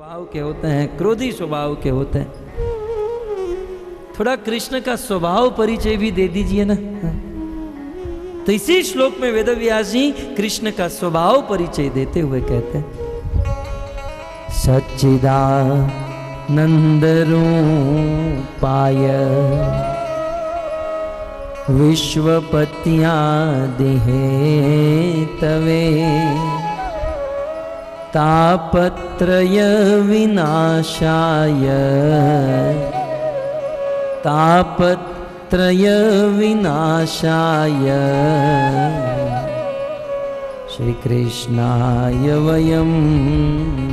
स्वभाव के होते हैं, क्रोधी स्वभाव के होते हैं। थोड़ा कृष्ण का स्वभाव परिचय भी दे दीजिए ना। तो इसी श्लोक में वेदव्यास जी कृष्ण का स्वभाव परिचय देते हुए कहते हैं, सच्चिदानंद रूपाय विश्वपत्यादिहे तवे तापत्रय विनाशाय तापत्रय विनाशाय श्री कृष्णाय वयं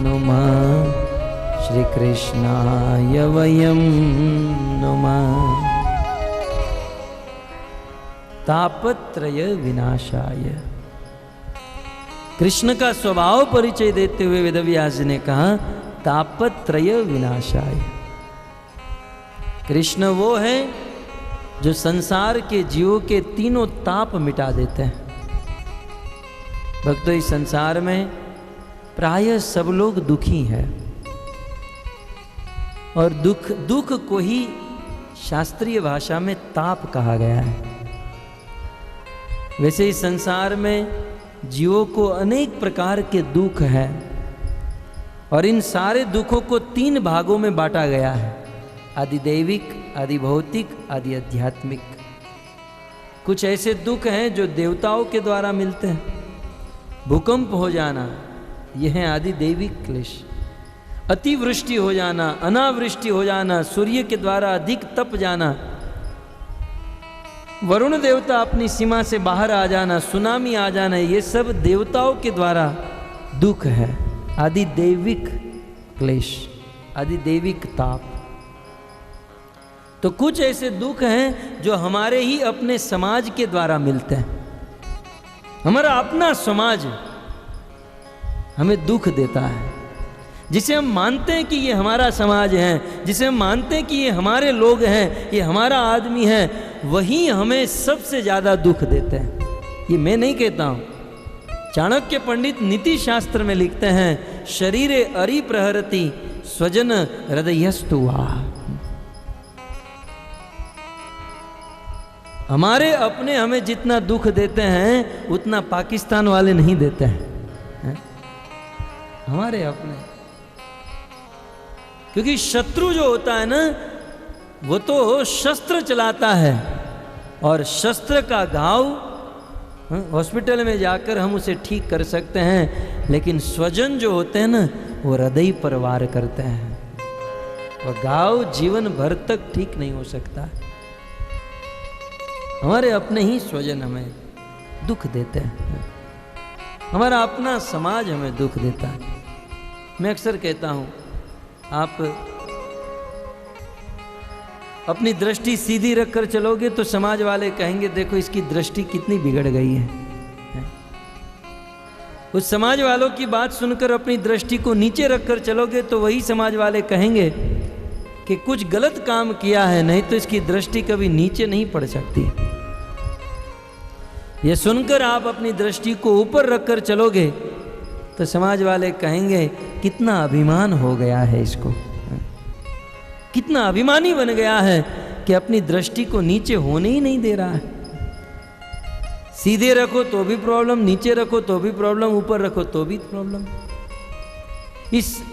नुमः, श्री कृष्णाय वयं नुमः। तापत्रय विनाशाय, कृष्ण का स्वभाव परिचय देते हुए वेदव्यास जी ने कहा तापत्रय विनाशाय। कृष्ण वो है जो संसार के जीवों के तीनों ताप मिटा देते हैं। भक्तों, इस संसार में प्रायः सब लोग दुखी हैं और दुख को ही शास्त्रीय भाषा में ताप कहा गया है। वैसे इस संसार में जीवों को अनेक प्रकार के दुख है और इन सारे दुखों को तीन भागों में बांटा गया है, आदि दैविक, आदि भौतिक, आदि आध्यात्मिक। कुछ ऐसे दुख हैं जो देवताओं के द्वारा मिलते हैं, भूकंप हो जाना यह है आदि दैविक क्लेश, अतिवृष्टि हो जाना, अनावृष्टि हो जाना, सूर्य के द्वारा अधिक तप जाना, वरुण देवता अपनी सीमा से बाहर आ जाना, सुनामी आ जाना, ये सब देवताओं के द्वारा दुख है, आदि दैविक क्लेश, आदि दैविक ताप। तो कुछ ऐसे दुख हैं जो हमारे ही अपने समाज के द्वारा मिलते हैं। हमारा अपना समाज हमें दुख देता है, जिसे हम मानते हैं कि ये हमारा समाज है, जिसे हम मानते हैं कि ये हमारे लोग हैं, ये हमारा आदमी है, वही हमें सबसे ज़्यादा दुख देते हैं। ये मैं नहीं कहता हूँ, चाणक्य पंडित नीति शास्त्र में लिखते हैं, शरीरे अरि प्रहरति स्वजन हृदयस्तु वा। हमारे अपने हमें जितना दुख देते हैं उतना पाकिस्तान वाले नहीं देते हैं, हमारे अपने। क्योंकि शत्रु जो होता है ना, वो तो शस्त्र चलाता है और शस्त्र का घाव हॉस्पिटल में जाकर हम उसे ठीक कर सकते हैं, लेकिन स्वजन जो होते हैं ना, वो हृदय पर वार करते हैं। वह घाव जीवन भर तक ठीक नहीं हो सकता। हमारे अपने ही स्वजन हमें दुख देते हैं, हमारा अपना समाज हमें दुख देता है। मैं अक्सर कहता हूँ, आप अपनी दृष्टि सीधी रखकर चलोगे तो समाज वाले कहेंगे देखो इसकी दृष्टि कितनी बिगड़ गई है। उस समाज वालों की बात सुनकर अपनी दृष्टि को नीचे रखकर चलोगे तो वही समाज वाले कहेंगे कि कुछ गलत काम किया है, नहीं तो इसकी दृष्टि कभी नीचे नहीं पड़ सकती। ये सुनकर आप अपनी दृष्टि को ऊपर रखकर चलोगे तो समाज वाले कहेंगे कितना अभिमान हो गया है इसको, कितना अभिमानी बन गया है कि अपनी दृष्टि को नीचे होने ही नहीं दे रहा है। सीधे रखो तो भी प्रॉब्लम, नीचे रखो तो भी प्रॉब्लम, ऊपर रखो तो भी प्रॉब्लम।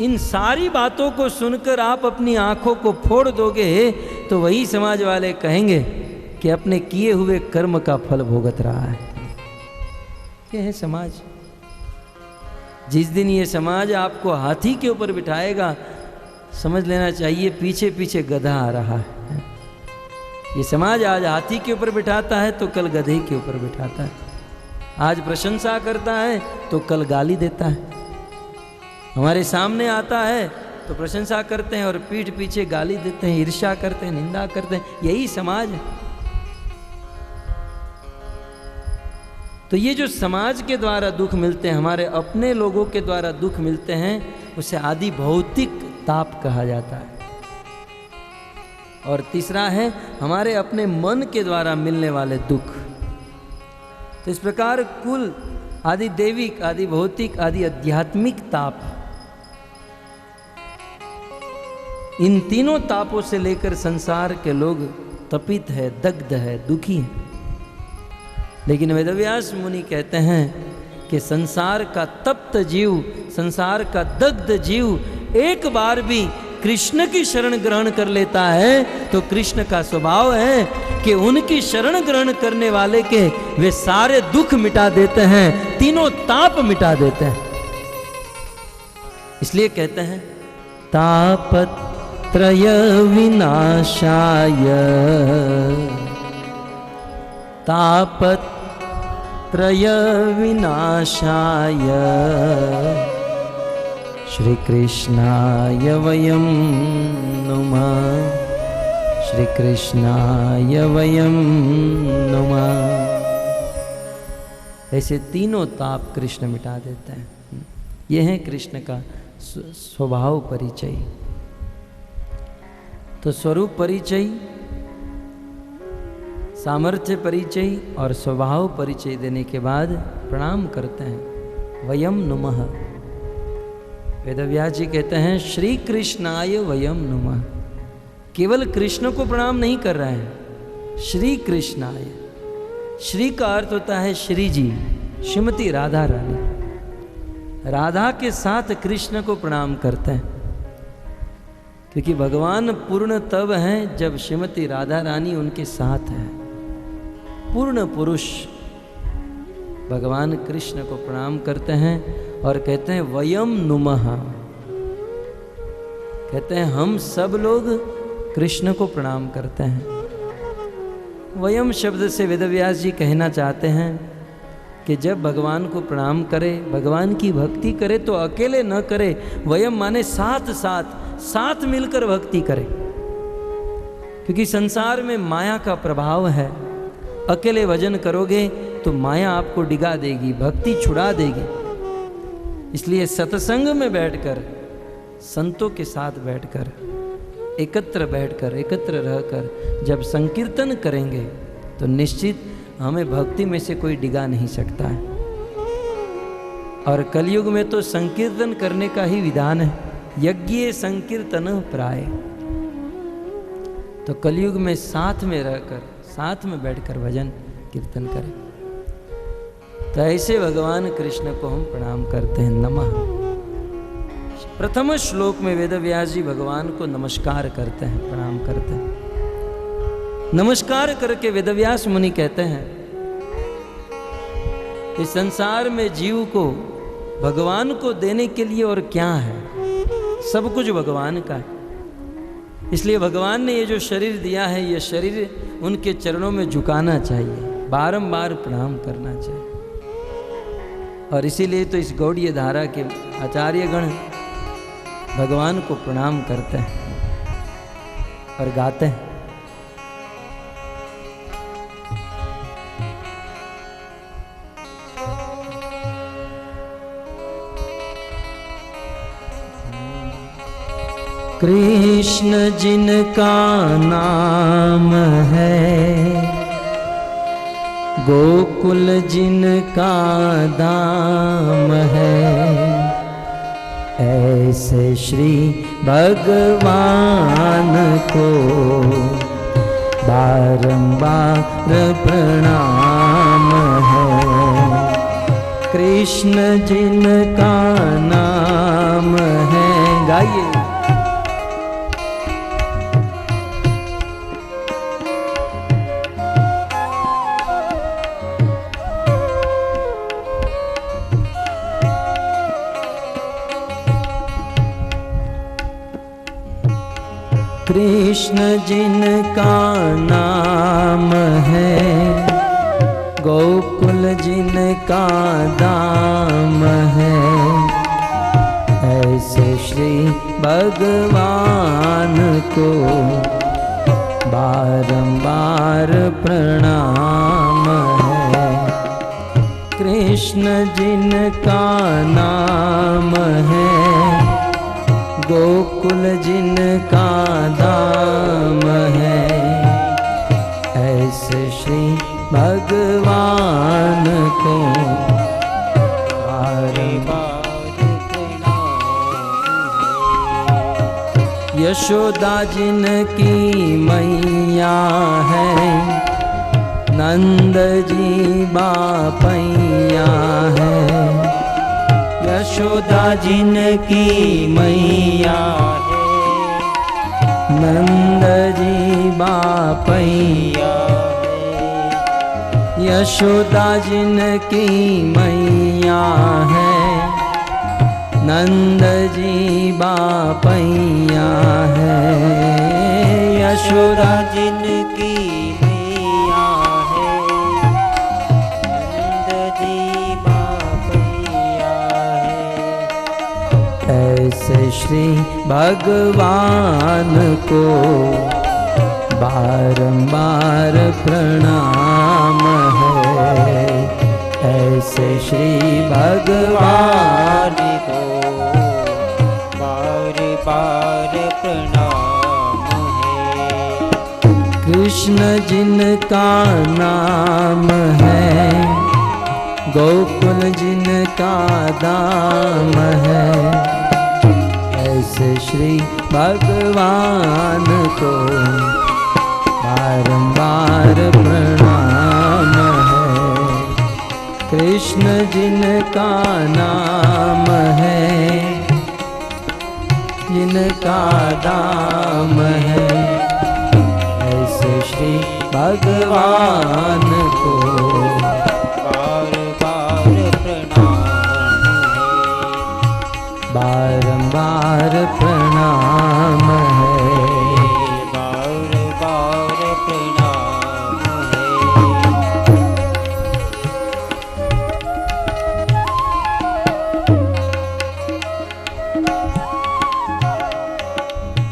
इन सारी बातों को सुनकर आप अपनी आंखों को फोड़ दोगे तो वही समाज वाले कहेंगे कि अपने किए हुए कर्म का फल भोगत रहा है। ये है समाज। जिस दिन ये समाज आपको हाथी के ऊपर बिठाएगा, समझ लेना चाहिए पीछे पीछे गधा आ रहा है। ये समाज आज हाथी के ऊपर बिठाता है तो कल गधे के ऊपर बिठाता है, आज प्रशंसा करता है तो कल गाली देता है। हमारे सामने आता है तो प्रशंसा करते हैं और पीठ पीछे गाली देते हैं, ईर्ष्या करते हैं, निंदा करते हैं। यही समाज है। तो ये जो समाज के द्वारा दुख मिलते हैं, हमारे अपने लोगों के द्वारा दुख मिलते हैं, उसे आदि भौतिक ताप कहा जाता है। और तीसरा है हमारे अपने मन के द्वारा मिलने वाले दुख। तो इस प्रकार कुल आदि दैविक, आदि भौतिक, आदि आध्यात्मिक ताप इन तीनों तापों से लेकर संसार के लोग तपित है, दग्ध है, दुखी है। लेकिन वेदव्यास मुनि कहते हैं कि संसार का तप्त जीव, संसार का दग्ध जीव एक बार भी कृष्ण की शरण ग्रहण कर लेता है तो कृष्ण का स्वभाव है कि उनकी शरण ग्रहण करने वाले के वे सारे दुख मिटा देते हैं, तीनों ताप मिटा देते हैं। इसलिए कहते हैं तापत्रय विनाशाय, तापत्रय विनाशाय श्री कृष्णाय वयं नुमः, श्री कृष्णाय वयं नुमः। ऐसे तीनों ताप कृष्ण मिटा देते हैं। यह है कृष्ण का स्वभाव परिचय। तो स्वरूप परिचय, सामर्थ्य परिचय और स्वभाव परिचय देने के बाद प्रणाम करते हैं। वयम नुमः। वेदव्यास जी कहते हैं श्री कृष्णाय वयम नुमः। केवल कृष्ण को प्रणाम नहीं कर रहे हैं, श्री कृष्णाय। श्री का अर्थ होता है श्री जी, श्रीमती राधा रानी। राधा के साथ कृष्ण को प्रणाम करते हैं, क्योंकि भगवान पूर्ण तब हैं जब श्रीमती राधा रानी उनके साथ है। पूर्ण पुरुष भगवान कृष्ण को प्रणाम करते हैं और कहते हैं वयम नुमः। कहते हैं हम सब लोग कृष्ण को प्रणाम करते हैं। वयम शब्द से वेदव्यास जी कहना चाहते हैं कि जब भगवान को प्रणाम करे, भगवान की भक्ति करे तो अकेले न करे। वयम माने साथ साथ, साथ मिलकर भक्ति करे, क्योंकि संसार में माया का प्रभाव है। अकेले भजन करोगे तो माया आपको डिगा देगी, भक्ति छुड़ा देगी। इसलिए सत्संग में बैठकर, संतों के साथ बैठकर, एकत्र बैठकर, एकत्र रहकर जब संकीर्तन करेंगे तो निश्चित हमें भक्ति में से कोई डिगा नहीं सकता है। और कलयुग में तो संकीर्तन करने का ही विधान है, यज्ञ संकीर्तन प्राय। तो कलयुग में साथ में रहकर, साथ में बैठकर भजन कीर्तन करें। तो ऐसे भगवान कृष्ण को हम प्रणाम करते हैं। नमः। प्रथम श्लोक में वेदव्यास जी भगवान को नमस्कार करते हैं, प्रणाम करते हैं। नमस्कार करके वेदव्यास मुनि कहते हैं इस संसार में जीव को भगवान को देने के लिए और क्या है, सब कुछ भगवान का है। इसलिए भगवान ने ये जो शरीर दिया है, ये शरीर उनके चरणों में झुकाना चाहिए, बारंबार प्रणाम करना चाहिए। और इसीलिए तो इस गौड़ीय धारा के आचार्यगण भगवान को प्रणाम करते हैं और गाते हैं। कृष्ण जिनका नाम है, गोकुल जिनका दाम है, ऐसे श्री भगवान को बारंबार प्रणाम है। कृष्ण जिनका नाम है, गाइए। कृष्ण जिनका नाम है, गोकुल जिनका दाम है, ऐसे श्री भगवान को बारंबार प्रणाम है। कृष्ण जिनका नाम है, गोकुल जिनका दाम है, ऐसे श्री भगवान को बारंबार प्रणाम। यशोदा जिनकी मैया है, नंद जी बापैया है। यशोदा जिनकी मैया है, नंद जी बापैया है। यशोदा जिनकी मैया है, नंद जी बापैया है। यशोदा जिनकी मैया है, नंद जी बापैया है। ऐसे श्री भगवान को बारंबार प्रणाम है। ऐसे श्री भगवान को बार बार प्रणाम है। कृष्ण जिनका नाम है, गोकुल जिनका दाम है। ऐसे श्री भगवान को बारंबार प्रणाम है। कृष्ण जिनका नाम है, जिनका दाम है। ऐसे श्री भगवान को बार बार प्रणाम है। बारंबार प्रणाम है। बार बार प्रणाम है।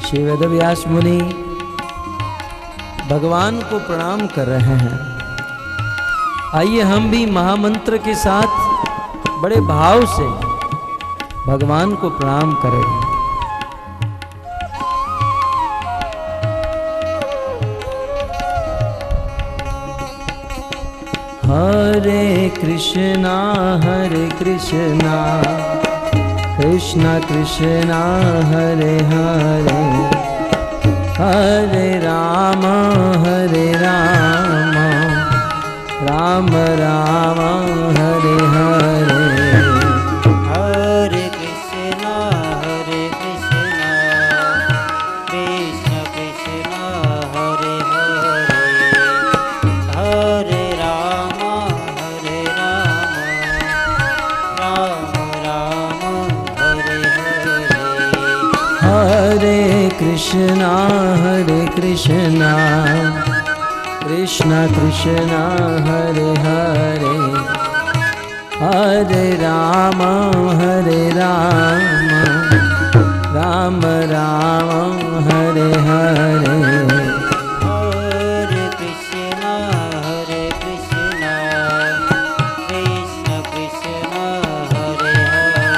श्री वेदव्यास मुनि भगवान को प्रणाम कर रहे हैं। आइए हम भी महामंत्र के साथ बड़े भाव से भगवान को प्रणाम करें। हरे कृष्णा कृष्णा कृष्णा हरे हरे, हरे राम राम राम हरे हरे। हरे कृष्णा कृष्ण कृष्ण हरे हरे, हरे राम राम राम हरे हरे। हरे कृष्णा कृष्ण कृष्ण हरे हरे, हरे राम राम राम हरे हरे। हरे कृष्णा कृष्ण कृष्ण हरे हरे,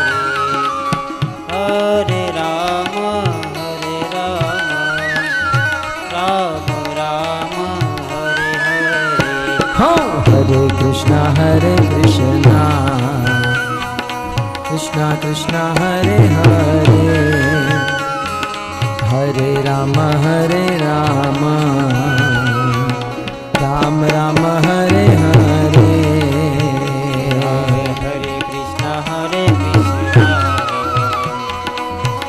हरे राम राम राम हरे हरे। हाँ, हरे कृष्णा कृष्ण कृष्ण हरे हरे, हरे राम राम राम हरे हरे। हरे कृष्णा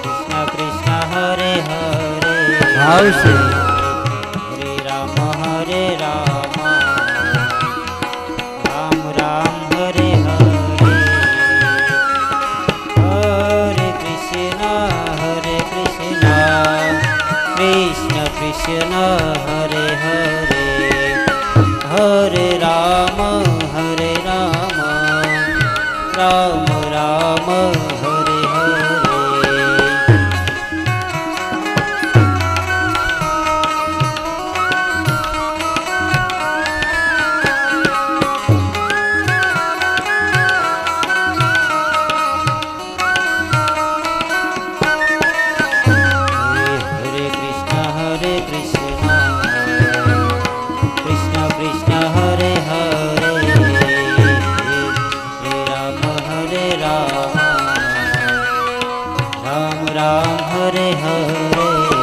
कृष्ण कृष्ण हरे हरे, भाव से हरे राम राम राम हरे हरे। हरे कृष्णा कृष्ण कृष्ण हरे हरे, हरे राम राम राम हरे हरे। हरे कृष्णा कृष्ण कृष्ण हरे हरे, हरे राम राम राम हरे हरे।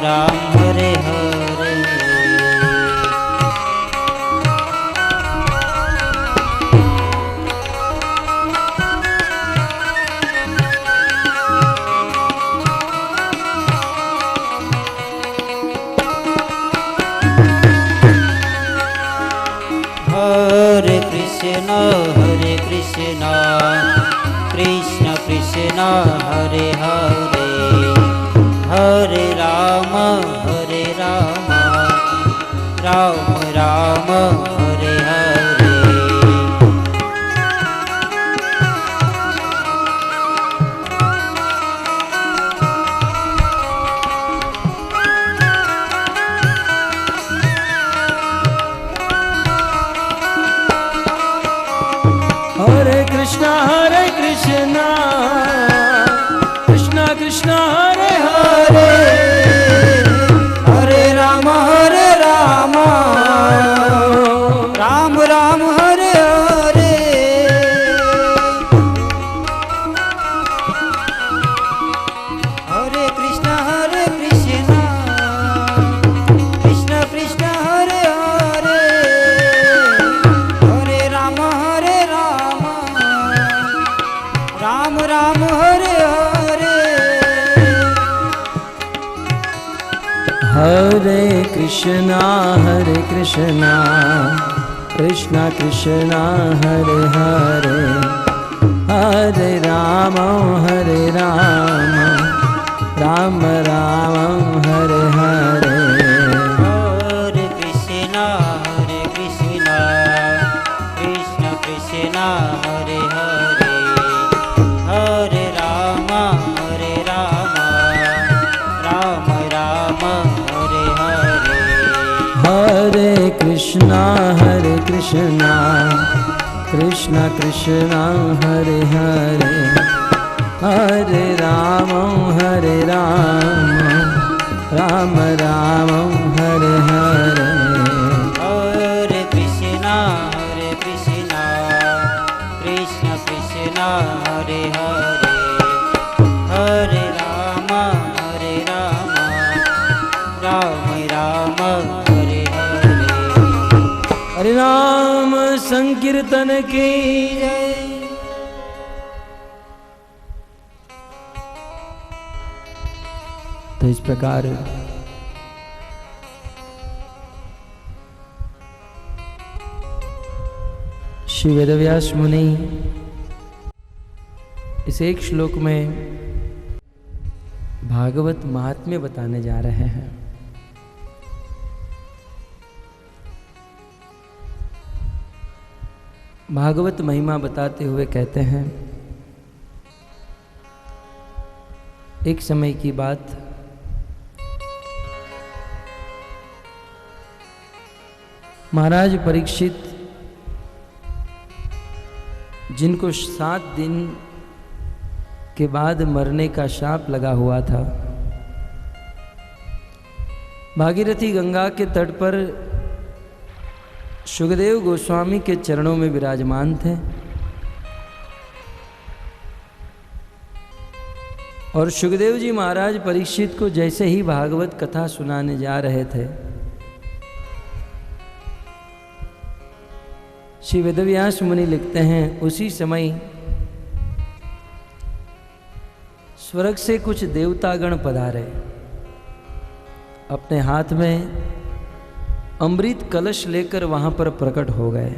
राम हरे हरे। हरे कृष्ण कृष्ण कृष्ण हरे हरे, हरे राम राम राम हरे हरे। हरे कृष्णा कृष्णा कृष्णा हरे हरे, हरे राम राम राम हरे हरे। हरे कृष्ण कृष्ण कृष्ण हरे हरे, हरे राम राम राम हरे हरे। हरे कृष्णा कृष्णा कृष्णा हरे हरे, हरे राम राम राम हरे हरे। हरे कृष्ण कृष्ण कृष्ण हरे हरे, हरे राम राम राम हरे हरे। हरे कृष्णा कृष्णा कृष्णा हरे हरे, हरे राम राम राम हरे हरे। हरे कृष्ण कृष्ण कृष्ण हरे हरे, हरे राम राम राम हरे हरे। हरे नाम संकीर्तन की जय। तो इस प्रकार श्री वेदव्यास मुनि इस एक श्लोक में भागवत महात्म्य बताने जा रहे हैं। भागवत महिमा बताते हुए कहते हैं, एक समय की बात, महाराज परीक्षित जिनको 7 दिन के बाद मरने का शाप लगा हुआ था, भागीरथी गंगा के तट पर सुखदेव गोस्वामी के चरणों में विराजमान थे और सुखदेव जी महाराज परीक्षित को जैसे ही भागवत कथा सुनाने जा रहे थे, श्री वेदव्यास मुनि लिखते हैं, उसी समय स्वर्ग से कुछ देवतागण पधारे, अपने हाथ में अमृत कलश लेकर वहां पर प्रकट हो गए।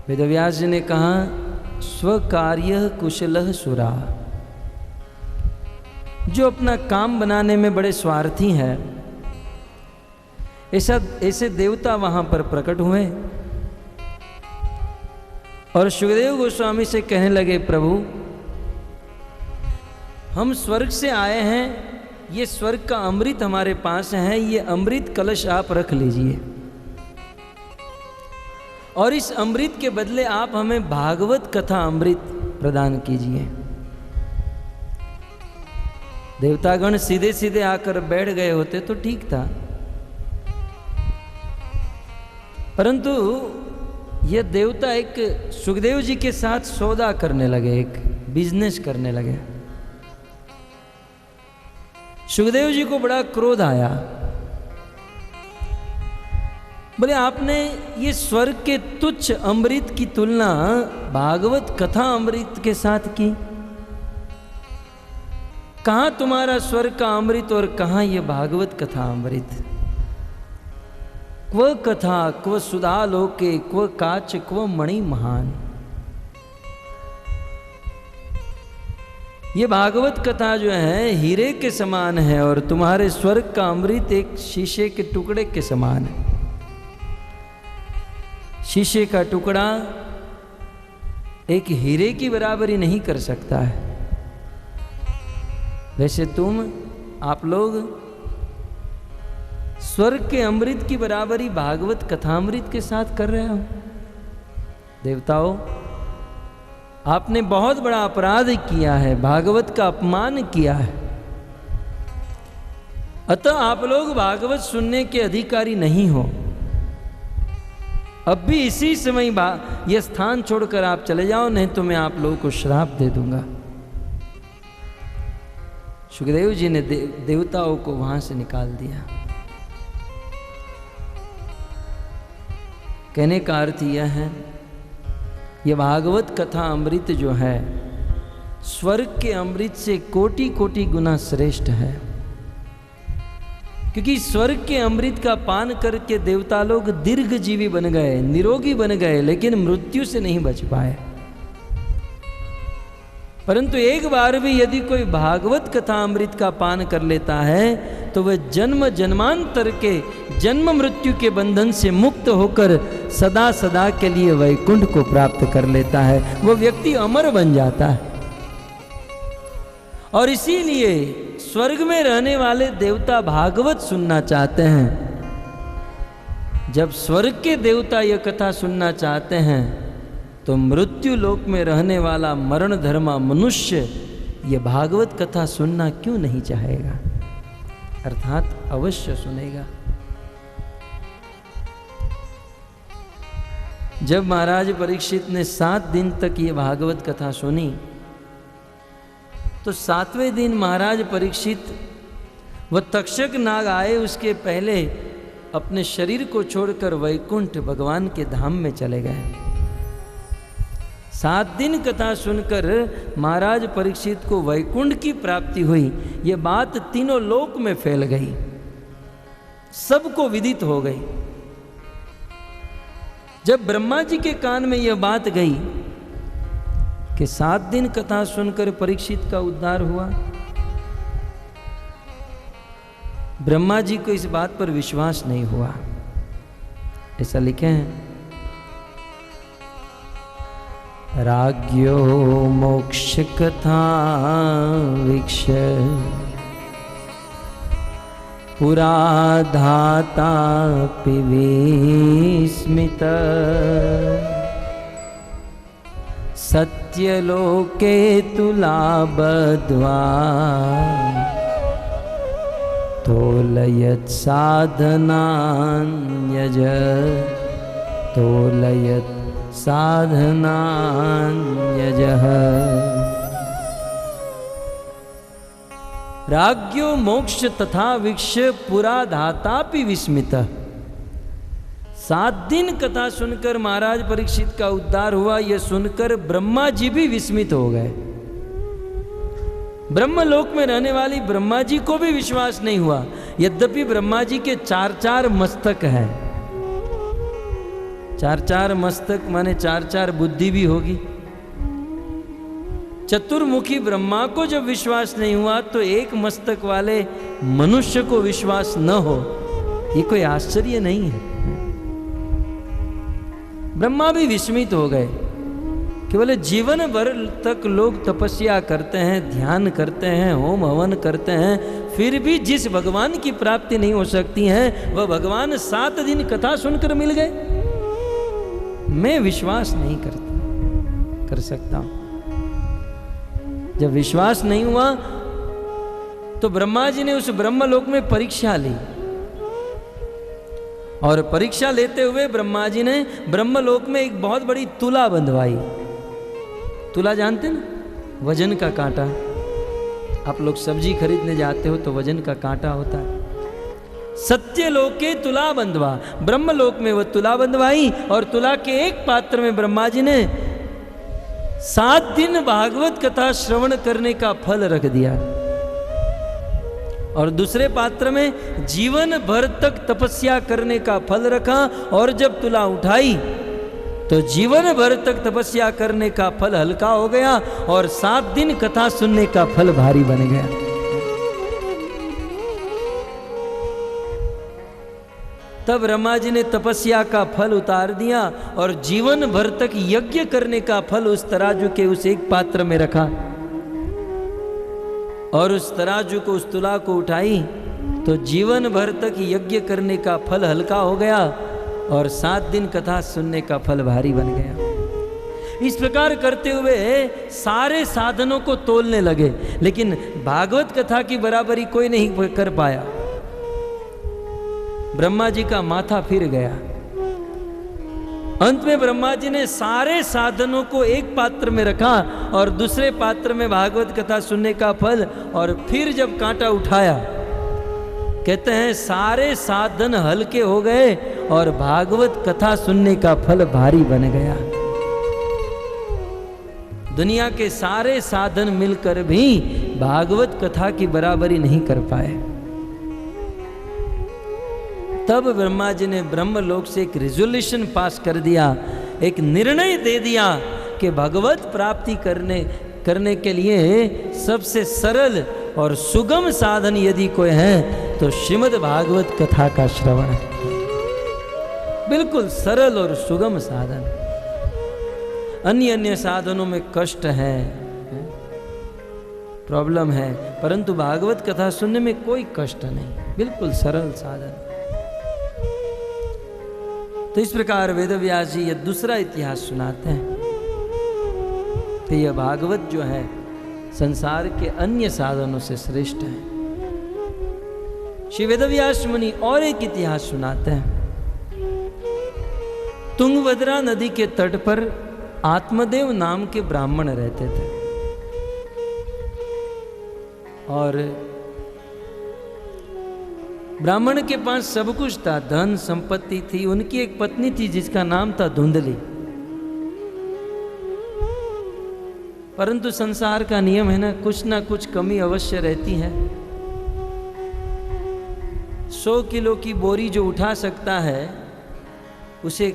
वेदव्यास जी ने कहा, स्वकार्य कुशलः सुरा, जो अपना काम बनाने में बड़े स्वार्थी हैं, ऐसे देवता वहां पर प्रकट हुए और सुखदेव गोस्वामी से कहने लगे, प्रभु हम स्वर्ग से आए हैं, ये स्वर्ग का अमृत हमारे पास है, ये अमृत कलश आप रख लीजिए और इस अमृत के बदले आप हमें भागवत कथा अमृत प्रदान कीजिए। देवतागण सीधे सीधे आकर बैठ गए होते तो ठीक था, परंतु यह देवता एक सुखदेव जी के साथ सौदा करने लगे, एक बिजनेस करने लगे। सुखदेव जी को बड़ा क्रोध आया। बोले आपने ये स्वर्ग के तुच्छ अमृत की तुलना भागवत कथा अमृत के साथ की। कहां तुम्हारा स्वर्ग का अमृत और कहां ये भागवत कथा अमृत। क्व कथा क्व सुधा लोके क्व काच क्व मणि महान। ये भागवत कथा जो है हीरे के समान है और तुम्हारे स्वर्ग का अमृत एक शीशे के टुकड़े के समान है। शीशे का टुकड़ा एक हीरे की बराबरी नहीं कर सकता है। वैसे आप लोग स्वर्ग के अमृत की बराबरी भागवत कथामृत के साथ कर रहे हो। देवताओं, आपने बहुत बड़ा अपराध किया है, भागवत का अपमान किया है। अतः आप लोग भागवत सुनने के अधिकारी नहीं हो। अब भी इसी समय यह स्थान छोड़कर आप चले जाओ, नहीं तो मैं आप लोगों को श्राप दे दूंगा। सुखदेव जी ने देवताओं को वहां से निकाल दिया। कहने का अर्थ यह है, यह भागवत कथा अमृत जो है स्वर्ग के अमृत से कोटि कोटि गुना श्रेष्ठ है। क्योंकि स्वर्ग के अमृत का पान करके देवता लोग दीर्घ जीवी बन गए, निरोगी बन गए, लेकिन मृत्यु से नहीं बच पाए। परंतु एक बार भी यदि कोई भागवत कथा अमृत का पान कर लेता है तो वह जन्म जन्मांतर के जन्म मृत्यु के बंधन से मुक्त होकर सदा सदा के लिए वैकुंठ को प्राप्त कर लेता है। वह व्यक्ति अमर बन जाता है। और इसीलिए स्वर्ग में रहने वाले देवता भागवत सुनना चाहते हैं। जब स्वर्ग के देवता यह कथा सुनना चाहते हैं तो मृत्यु लोक में रहने वाला मरण धर्मा मनुष्य यह भागवत कथा सुनना क्यों नहीं चाहेगा, अर्थात अवश्य सुनेगा। जब महाराज परीक्षित ने 7 दिन तक ये भागवत कथा सुनी तो 7वें दिन महाराज परीक्षित वह तक्षक नाग आए उसके पहले अपने शरीर को छोड़कर वैकुंठ भगवान के धाम में चले गए। 7 दिन कथा सुनकर महाराज परीक्षित को वैकुंठ की प्राप्ति हुई। यह बात तीनों लोक में फैल गई, सबको विदित हो गई। जब ब्रह्मा जी के कान में यह बात गई कि 7 दिन कथा सुनकर परीक्षित का उद्धार हुआ, ब्रह्मा जी को इस बात पर विश्वास नहीं हुआ। ऐसा लिखे हैं, राज्ञो मोक्ष कथा वीक्ष पुरा धाता विस्मित सत्यलोके तुलाबद्वा तोलयत् साधनान्यज तोलयत् साधनान्यजः। राज्ञो मोक्ष तथा वीक्ष पुरा धातापि विस्मितः। 7 दिन कथा सुनकर महाराज परीक्षित का उद्धार हुआ, यह सुनकर ब्रह्मा जी भी विस्मित हो गए। ब्रह्मलोक में रहने वाली ब्रह्मा जी को भी विश्वास नहीं हुआ। यद्यपि ब्रह्मा जी के 4 मस्तक हैं। 4 मस्तक माने 4 बुद्धि भी होगी। चतुर्मुखी ब्रह्मा को जब विश्वास नहीं हुआ तो एक मस्तक वाले मनुष्य को विश्वास न हो, ये कोई आश्चर्य नहीं है। ब्रह्मा भी विस्मित हो गए कि बोले जीवन भर तक लोग तपस्या करते हैं, ध्यान करते हैं, होम हवन करते हैं, फिर भी जिस भगवान की प्राप्ति नहीं हो सकती है वह भगवान 7 दिन कथा सुनकर मिल गए। मैं विश्वास नहीं कर सकता। जब विश्वास नहीं हुआ तो ब्रह्मा जी ने उस ब्रह्मलोक में परीक्षा ली और परीक्षा लेते हुए ब्रह्मा जी ने ब्रह्मलोक में एक बहुत बड़ी तुला बंधवाई। तुला जानते ना, वजन का कांटा। आप लोग सब्जी खरीदने जाते हो तो वजन का कांटा होता है। सत्य लोके तुला बंधवा, ब्रह्म लोक में वो तुला बंधवाई और तुला के एक पात्र में ब्रह्मा जी ने 7 दिन भागवत कथा श्रवण करने का फल रख दिया और दूसरे पात्र में जीवन भर तक तपस्या करने का फल रखा। और जब तुला उठाई तो जीवन भर तक तपस्या करने का फल हल्का हो गया और 7 दिन कथा सुनने का फल भारी बन गया। तब ब्रह्मा जी ने तपस्या का फल उतार दिया और जीवन भर तक यज्ञ करने का फल उस तराजू के उस एक पात्र में रखा और उस तराजू को, उस तुला को उठाई तो जीवन भर तक यज्ञ करने का फल हल्का हो गया और 7 दिन कथा सुनने का फल भारी बन गया। इस प्रकार करते हुए सारे साधनों को तोलने लगे, लेकिन भागवत कथा की बराबरी कोई नहीं कर पाया। ब्रह्मा जी का माथा फिर गया। अंत में ब्रह्मा जी ने सारे साधनों को एक पात्र में रखा और दूसरे पात्र में भागवत कथा सुनने का फल, और फिर जब कांटा उठाया कहते हैं सारे साधन हल्के हो गए और भागवत कथा सुनने का फल भारी बन गया। दुनिया के सारे साधन मिलकर भी भागवत कथा की बराबरी नहीं कर पाए। तब ब्रह्मा जी ने ब्रह्मलोक से एक रिजोल्यूशन पास कर दिया, एक निर्णय दे दिया कि भगवत प्राप्ति करने के लिए सबसे सरल और सुगम साधन यदि कोई है तो श्रीमद् भागवत कथा का श्रवण है। बिल्कुल सरल और सुगम साधन। अन्य साधनों में कष्ट है, प्रॉब्लम है, परंतु भागवत कथा सुनने में कोई कष्ट नहीं, बिल्कुल सरल साधन। तो इस प्रकार वेदव्यास जी ये दूसरा इतिहास सुनाते हैं कि यह भागवत जो है संसार के अन्य साधनों से श्रेष्ठ है। श्री वेदव्यास मुनि और एक इतिहास सुनाते हैं। तुंगभद्रा नदी के तट पर आत्मदेव नाम के ब्राह्मण रहते थे और ब्राह्मण के पास सब कुछ था, धन संपत्ति थी। उनकी एक पत्नी थी जिसका नाम था धुंधली। परंतु संसार का नियम है ना कुछ कमी अवश्य रहती है। 100 किलो की बोरी जो उठा सकता है उसे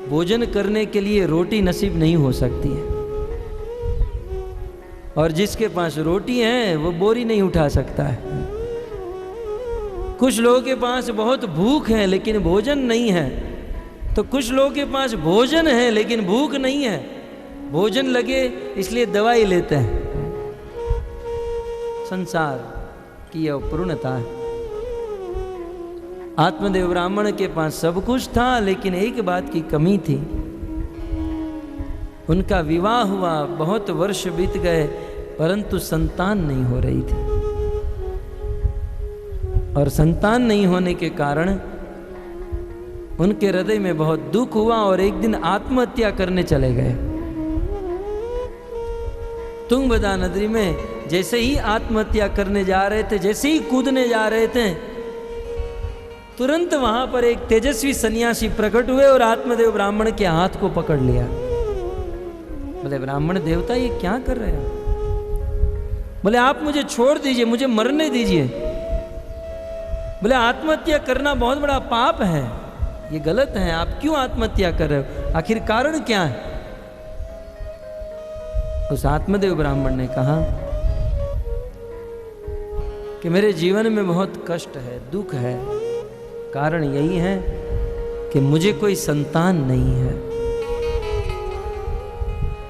भोजन करने के लिए रोटी नसीब नहीं हो सकती है, और जिसके पास रोटी है वो बोरी नहीं उठा सकता है। कुछ लोगों के पास बहुत भूख है लेकिन भोजन नहीं है, तो कुछ लोगों के पास भोजन है लेकिन भूख नहीं है। भोजन लगे इसलिए दवाई लेते हैं। संसार की यह अपूर्णता है। आत्मदेव ब्राह्मण के पास सब कुछ था लेकिन एक बात की कमी थी। उनका विवाह हुआ, बहुत वर्ष बीत गए, परंतु संतान नहीं हो रही थी, और संतान नहीं होने के कारण उनके हृदय में बहुत दुख हुआ और एक दिन आत्महत्या करने चले गए। तुंगभद्रा नदी में जैसे ही आत्महत्या करने जा रहे थे, जैसे ही कूदने जा रहे थे, तुरंत वहां पर एक तेजस्वी सन्यासी प्रकट हुए और आत्मदेव ब्राह्मण के हाथ को पकड़ लिया। बोले ब्राह्मण देवता ये क्या कर रहे हैं? बोले आप मुझे छोड़ दीजिए, मुझे मरने दीजिए। बोले आत्महत्या करना बहुत बड़ा पाप है, ये गलत है, आप क्यों आत्महत्या कर रहे हो? आखिर कारण क्या है? उस आत्मदेव ब्राह्मण ने कहा कि मेरे जीवन में बहुत कष्ट है, दुख है। कारण यही है कि मुझे कोई संतान नहीं है,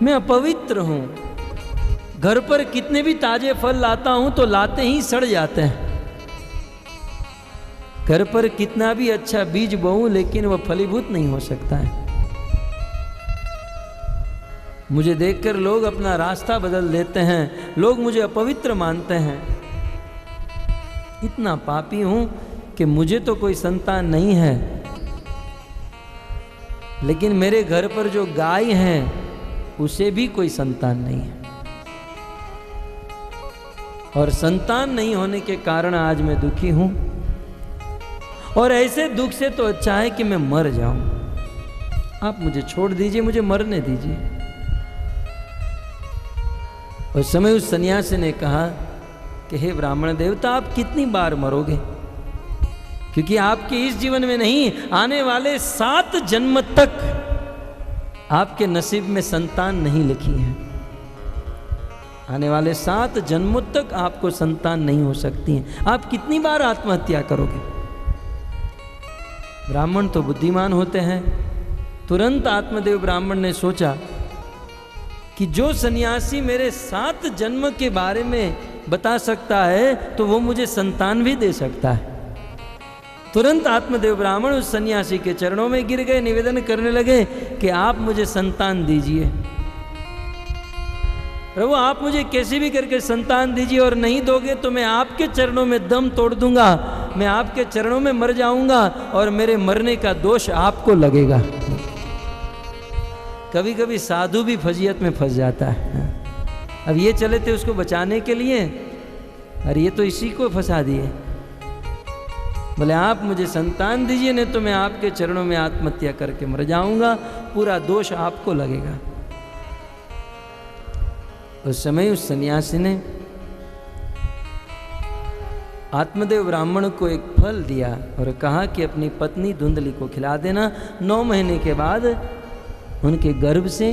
मैं अपवित्र हूं। घर पर कितने भी ताजे फल लाता हूं तो लाते ही सड़ जाते हैं। घर पर कितना भी अच्छा बीज बोऊं लेकिन वह फलीभूत नहीं हो सकता है। मुझे देखकर लोग अपना रास्ता बदल देते हैं, लोग मुझे अपवित्र मानते हैं। इतना पापी हूं कि मुझे तो कोई संतान नहीं है, लेकिन मेरे घर पर जो गाय है उसे भी कोई संतान नहीं है। और संतान नहीं होने के कारण आज मैं दुखी हूं, और ऐसे दुख से तो अच्छा है कि मैं मर जाऊं। आप मुझे छोड़ दीजिए, मुझे मरने दीजिए। उस समय उस सन्यासी ने कहा कि हे ब्राह्मण देवता, आप कितनी बार मरोगे? क्योंकि आपके इस जीवन में नहीं, आने वाले 7 जन्म तक आपके नसीब में संतान नहीं लिखी है। आने वाले 7 जन्मों तक आपको संतान नहीं हो सकती है। आप कितनी बार आत्महत्या करोगे? ब्राह्मण तो बुद्धिमान होते हैं। तुरंत आत्मदेव ब्राह्मण ने सोचा कि जो सन्यासी मेरे 7 जन्म के बारे में बता सकता है तो वो मुझे संतान भी दे सकता है। तुरंत आत्मदेव ब्राह्मण उस सन्यासी के चरणों में गिर गए, निवेदन करने लगे कि आप मुझे संतान दीजिए। प्रभु, आप मुझे कैसे भी करके संतान दीजिए, और नहीं दोगे तो मैं आपके चरणों में दम तोड़ दूंगा, मैं आपके चरणों में मर जाऊंगा और मेरे मरने का दोष आपको लगेगा। कभी कभी साधु भी फजीयत में फंस जाता है। अब ये चले थे उसको बचाने के लिए, और ये तो इसी को फंसा दिए। बोले आप मुझे संतान दीजिए, नहीं तो मैं आपके चरणों में आत्महत्या करके मर जाऊंगा, पूरा दोष आपको लगेगा। उस समय उस सन्यासी ने आत्मदेव ब्राह्मण को एक फल दिया और कहा कि अपनी पत्नी धुंधली को खिला देना। 9 महीने के बाद उनके गर्भ से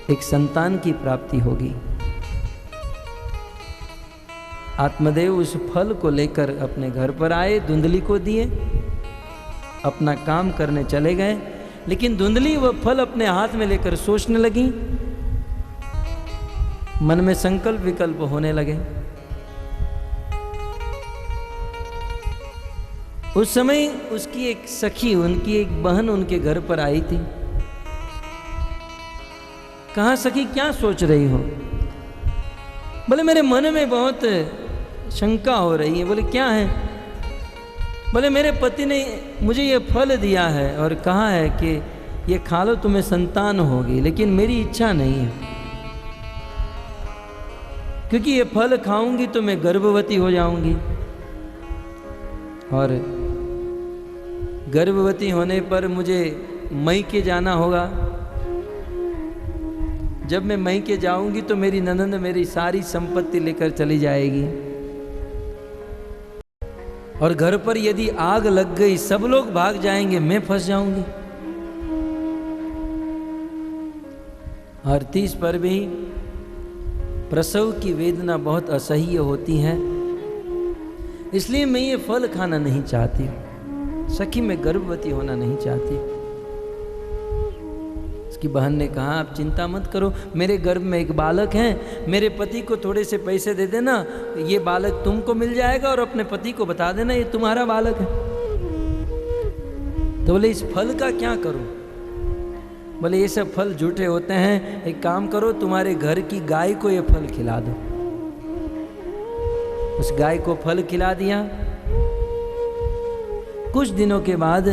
एक संतान की प्राप्ति होगी। आत्मदेव उस फल को लेकर अपने घर पर आए, धुंधली को दिए, अपना काम करने चले गए। लेकिन धुंधली वह फल अपने हाथ में लेकर सोचने लगी, मन में संकल्प विकल्प होने लगे। उस समय उसकी एक सखी, उनकी एक बहन उनके घर पर आई थी। कहा, सखी क्या सोच रही हो? बोले मेरे मन में बहुत शंका हो रही है। बोले क्या है? बोले मेरे पति ने मुझे ये फल दिया है और कहा है कि ये खा लो तुम्हें संतान होगी, लेकिन मेरी इच्छा नहीं है, क्योंकि ये फल खाऊंगी तो मैं गर्भवती हो जाऊंगी, और गर्भवती होने पर मुझे मैके जाना होगा। जब मैं मैके जाऊंगी तो मेरी ननंद मेरी सारी संपत्ति लेकर चली जाएगी, और घर पर यदि आग लग गई सब लोग भाग जाएंगे, मैं फंस जाऊंगी। और 30 पर भी प्रसव की वेदना बहुत असह्य होती है, इसलिए मैं ये फल खाना नहीं चाहती। सखी मैं गर्भवती होना नहीं चाहती। उसकी बहन ने कहा, आप चिंता मत करो, मेरे गर्भ में एक बालक है, मेरे पति को थोड़े से पैसे दे देना, ये बालक तुमको मिल जाएगा, और अपने पति को बता देना ये तुम्हारा बालक है। तो बोले इस फल का क्या करूं? बोले ये सब फल झूठे होते हैं, एक काम करो, तुम्हारे घर की गाय को ये फल खिला दो। उस गाय को फल खिला दिया। कुछ दिनों के बाद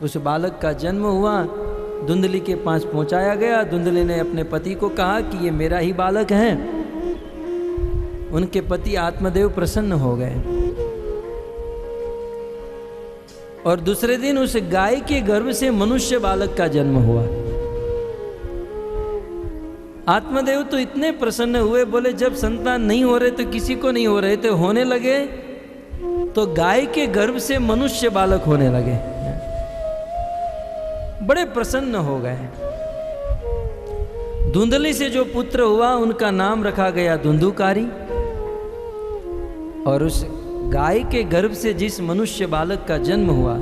उस बालक का जन्म हुआ, धुंधली के पास पहुंचाया गया। धुंधली ने अपने पति को कहा कि ये मेरा ही बालक है। उनके पति आत्मदेव प्रसन्न हो गए, और दूसरे दिन उस गाय के गर्भ से मनुष्य बालक का जन्म हुआ। आत्मदेव तो इतने प्रसन्न हुए, बोले जब संतान नहीं हो रहे तो किसी को नहीं हो रहे थे, होने लगे तो गाय के गर्भ से मनुष्य बालक होने लगे। बड़े प्रसन्न हो गए। धुंधली से जो पुत्र हुआ उनका नाम रखा गया धुंधुकारी, और उस गाय के गर्भ से जिस मनुष्य बालक का जन्म हुआ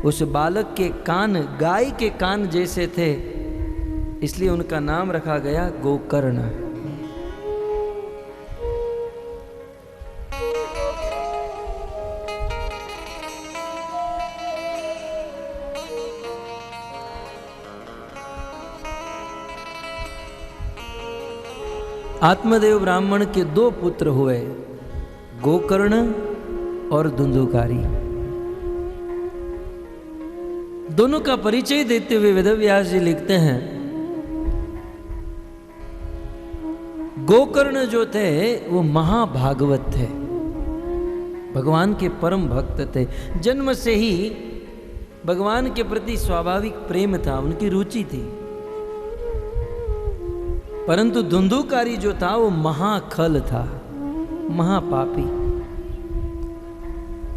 उस बालक के कान गाय के कान जैसे थे, इसलिए उनका नाम रखा गया गोकर्ण। आत्मदेव ब्राह्मण के 2 पुत्र हुए, गोकर्ण और धुंधुकारी। दोनों का परिचय देते हुए वेदव्यास जी लिखते हैं, गोकर्ण जो थे वो महाभागवत थे, भगवान के परम भक्त थे। जन्म से ही भगवान के प्रति स्वाभाविक प्रेम था, उनकी रुचि थी। परंतु धुंधुकारी जो था वो महाखल था, महापापी,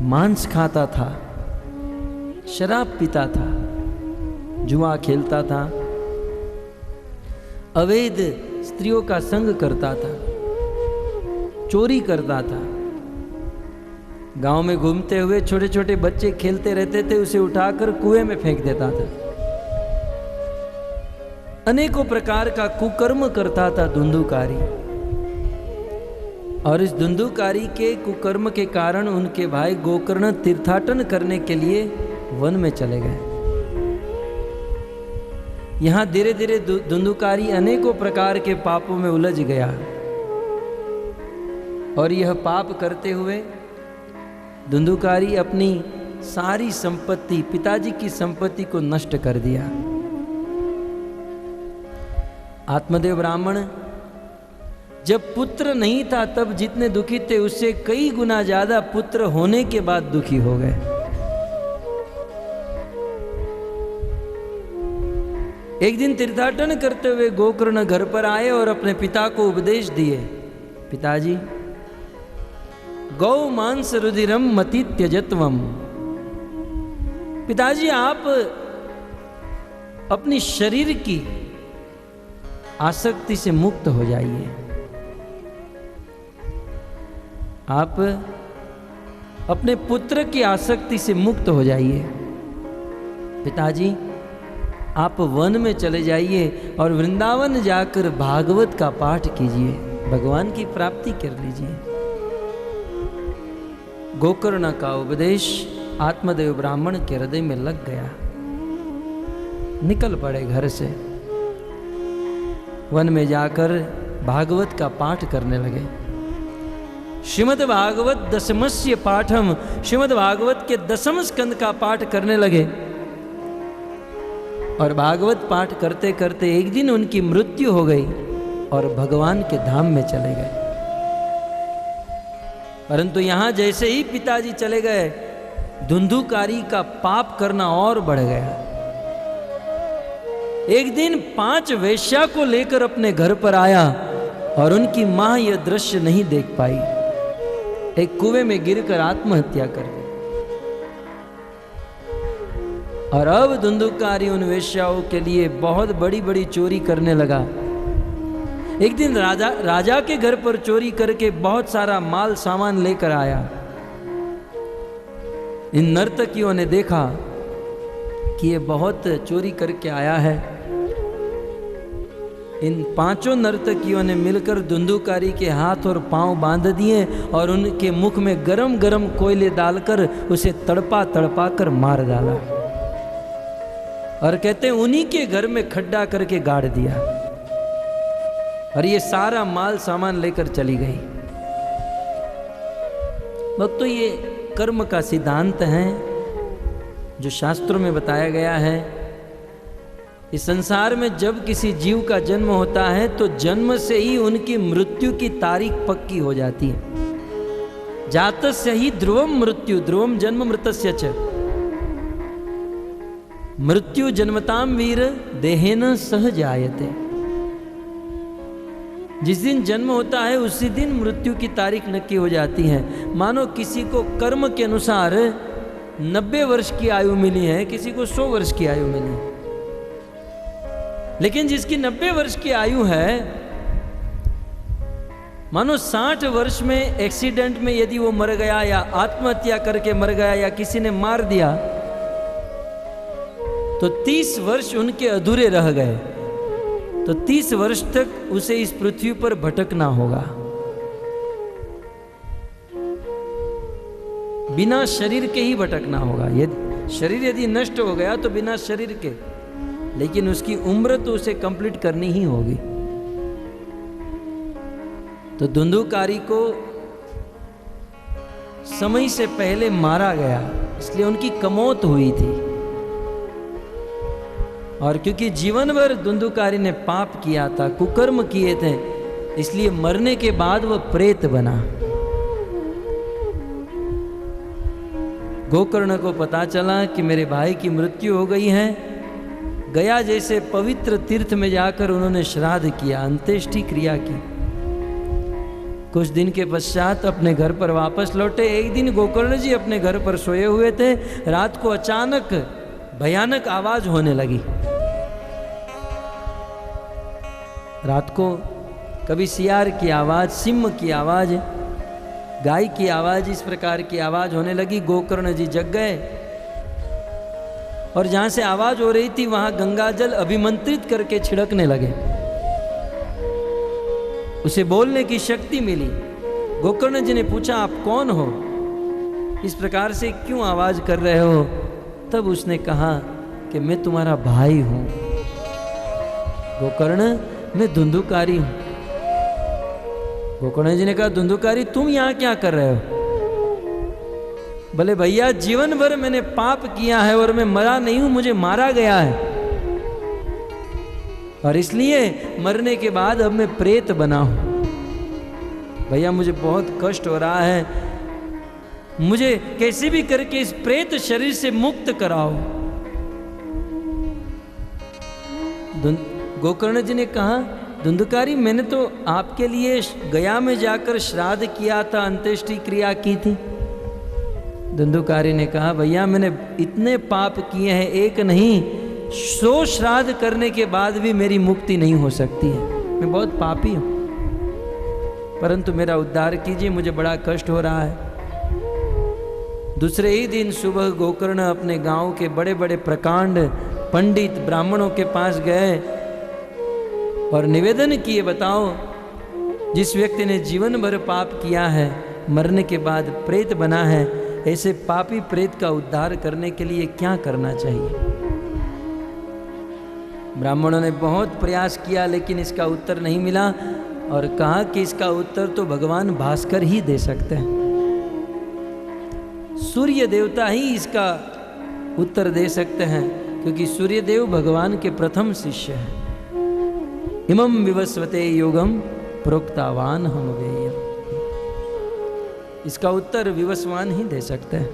मांस खाता था, शराब पीता था, जुआ खेलता था, अवैध स्त्रियों का संग करता था, चोरी करता था। गांव में घूमते हुए छोटे छोटे बच्चे खेलते रहते थे, उसे उठाकर कुएं में फेंक देता था। अनेकों प्रकार का कुकर्म करता था धुंधुकारी। और इस धुंधुकारी के कुकर्म के कारण उनके भाई गोकर्ण तीर्थाटन करने के लिए वन में चले गए। यहां धीरे धीरे धुंधुकारी अनेकों प्रकार के पापों में उलझ गया और यह पाप करते हुए धुंधुकारी अपनी सारी संपत्ति, पिताजी की संपत्ति को नष्ट कर दिया। आत्मदेव ब्राह्मण जब पुत्र नहीं था तब जितने दुखी थे उससे कई गुना ज्यादा पुत्र होने के बाद दुखी हो गए। एक दिन तीर्थाटन करते हुए गोकर्ण घर पर आए और अपने पिता को उपदेश दिए, पिताजी, गौ मांस रुधिरम मति त्यजत्वम। पिताजी आप अपनी शरीर की आसक्ति से मुक्त हो जाइए। आप अपने पुत्र की आसक्ति से मुक्त हो जाइए। पिताजी आप वन में चले जाइए और वृंदावन जाकर भागवत का पाठ कीजिए, भगवान की प्राप्ति कर लीजिए। गोकर्ण का उपदेश आत्मदेव ब्राह्मण के हृदय में लग गया। निकल पड़े घर से, वन में जाकर भागवत का पाठ करने लगे। श्रीमद् भागवत दशमस्य पाठम, श्रीमद् भागवत के 10वें स्कंद का पाठ करने लगे। और भागवत पाठ करते करते एक दिन उनकी मृत्यु हो गई और भगवान के धाम में चले गए। परंतु यहां जैसे ही पिताजी चले गए, धुंधुकारी का पाप करना और बढ़ गया। एक दिन 5 वेश्या को लेकर अपने घर पर आया और उनकी मां यह दृश्य नहीं देख पाई, एक कुएं में गिरकर आत्महत्या कर दी। और अब धुंधुकारी उन वेश्याओं के लिए बहुत बड़ी बड़ी चोरी करने लगा। एक दिन राजा के घर पर चोरी करके बहुत सारा माल सामान लेकर आया। इन नर्तकियों ने देखा कि ये बहुत चोरी करके आया है। इन 5 नर्तकियों ने मिलकर धुंधुकारी के हाथ और पांव बांध दिए और उनके मुख में गरम गरम कोयले डालकर उसे तड़पा तड़पा कर मार डाला। और कहते हैं उन्हीं के घर में खड्डा करके गाड़ दिया और ये सारा माल सामान लेकर चली गई। भक्तों, ये कर्म का सिद्धांत है जो शास्त्रों में बताया गया है। इस संसार में जब किसी जीव का जन्म होता है तो जन्म से ही उनकी मृत्यु की तारीख पक्की हो जाती है। जातस्य ही ध्रुवम मृत्यु, ध्रुवम जन्म मृतस्य च। मृत्यु जन्मताम वीर देहेन सह जायते। जिस दिन जन्म होता है उसी दिन मृत्यु की तारीख नक्की हो जाती है। मानो किसी को कर्म के अनुसार 90 वर्ष की आयु मिली है, किसी को 100 वर्ष की आयु मिली है। लेकिन जिसकी 90 वर्ष की आयु है, मानो 60 वर्ष में एक्सीडेंट में यदि वो मर गया या आत्महत्या करके मर गया या किसी ने मार दिया तो 30 वर्ष उनके अधूरे रह गए। तो 30 वर्ष तक उसे इस पृथ्वी पर भटकना होगा। बिना शरीर के ही भटकना होगा। शरीर यदि नष्ट हो गया तो बिना शरीर के, लेकिन उसकी उम्र तो उसे कंप्लीट करनी ही होगी। तो धुंधुकारी को समय से पहले मारा गया, इसलिए उनकी कमौत हुई थी। और क्योंकि जीवन भर धुंधुकारी ने पाप किया था, कुकर्म किए थे, इसलिए मरने के बाद वह प्रेत बना। गोकर्ण को पता चला कि मेरे भाई की मृत्यु हो गई है। गया जैसे पवित्र तीर्थ में जाकर उन्होंने श्राद्ध किया, अंत्येष्टि क्रिया की। कुछ दिन के पश्चात अपने घर पर वापस लौटे। एक दिन गोकर्ण जी अपने घर पर सोए हुए थे। रात को अचानक भयानक आवाज होने लगी। रात को कभी सियार की आवाज, सिंह की आवाज, गाय की आवाज, इस प्रकार की आवाज होने लगी। गोकर्ण जी जग गए और जहां से आवाज हो रही थी वहां गंगा जल अभिमंत्रित करके छिड़कने लगे। उसे बोलने की शक्ति मिली। गोकर्ण जी ने पूछा, आप कौन हो? इस प्रकार से क्यों आवाज कर रहे हो? तब उसने कहा कि मैं तुम्हारा भाई हूं। गोकर्ण, मैं धुंधुकारी हूं। गोकर्ण जी ने कहा, धुंधुकारी तुम यहां क्या कर रहे हो? बोले, भैया जीवन भर मैंने पाप किया है और मैं मरा नहीं हूं, मुझे मारा गया है और इसलिए मरने के बाद अब मैं प्रेत बना हूं। भैया मुझे बहुत कष्ट हो रहा है, मुझे कैसे भी करके इस प्रेत शरीर से मुक्त कराओ। गोकर्ण जी ने कहा, धुंधुकारी मैंने तो आपके लिए गया में जाकर श्राद्ध किया था, अंत्येष्टि क्रिया की थी। धुंधुकारी ने कहा, भैया मैंने इतने पाप किए हैं, एक नहीं 100 श्राद्ध करने के बाद भी मेरी मुक्ति नहीं हो सकती है। मैं बहुत पापी हूं, परंतु मेरा उद्धार कीजिए, मुझे बड़ा कष्ट हो रहा है। दूसरे ही दिन सुबह गोकर्ण अपने गांव के बड़े बड़े प्रकांड पंडित ब्राह्मणों के पास गए और निवेदन किए, बताओ जिस व्यक्ति ने जीवन भर पाप किया है, मरने के बाद प्रेत बना है, ऐसे पापी प्रेत का उद्धार करने के लिए क्या करना चाहिए? ब्राह्मणों ने बहुत प्रयास किया लेकिन इसका उत्तर नहीं मिला और कहा कि इसका उत्तर तो भगवान भास्कर ही दे सकते हैं। सूर्य देवता ही इसका उत्तर दे सकते हैं, क्योंकि सूर्य देव भगवान के प्रथम शिष्य हैं। इमं विवस्वते योगम प्रोक्तावान हम वेयम। इसका उत्तर विवस्वान ही दे सकते हैं।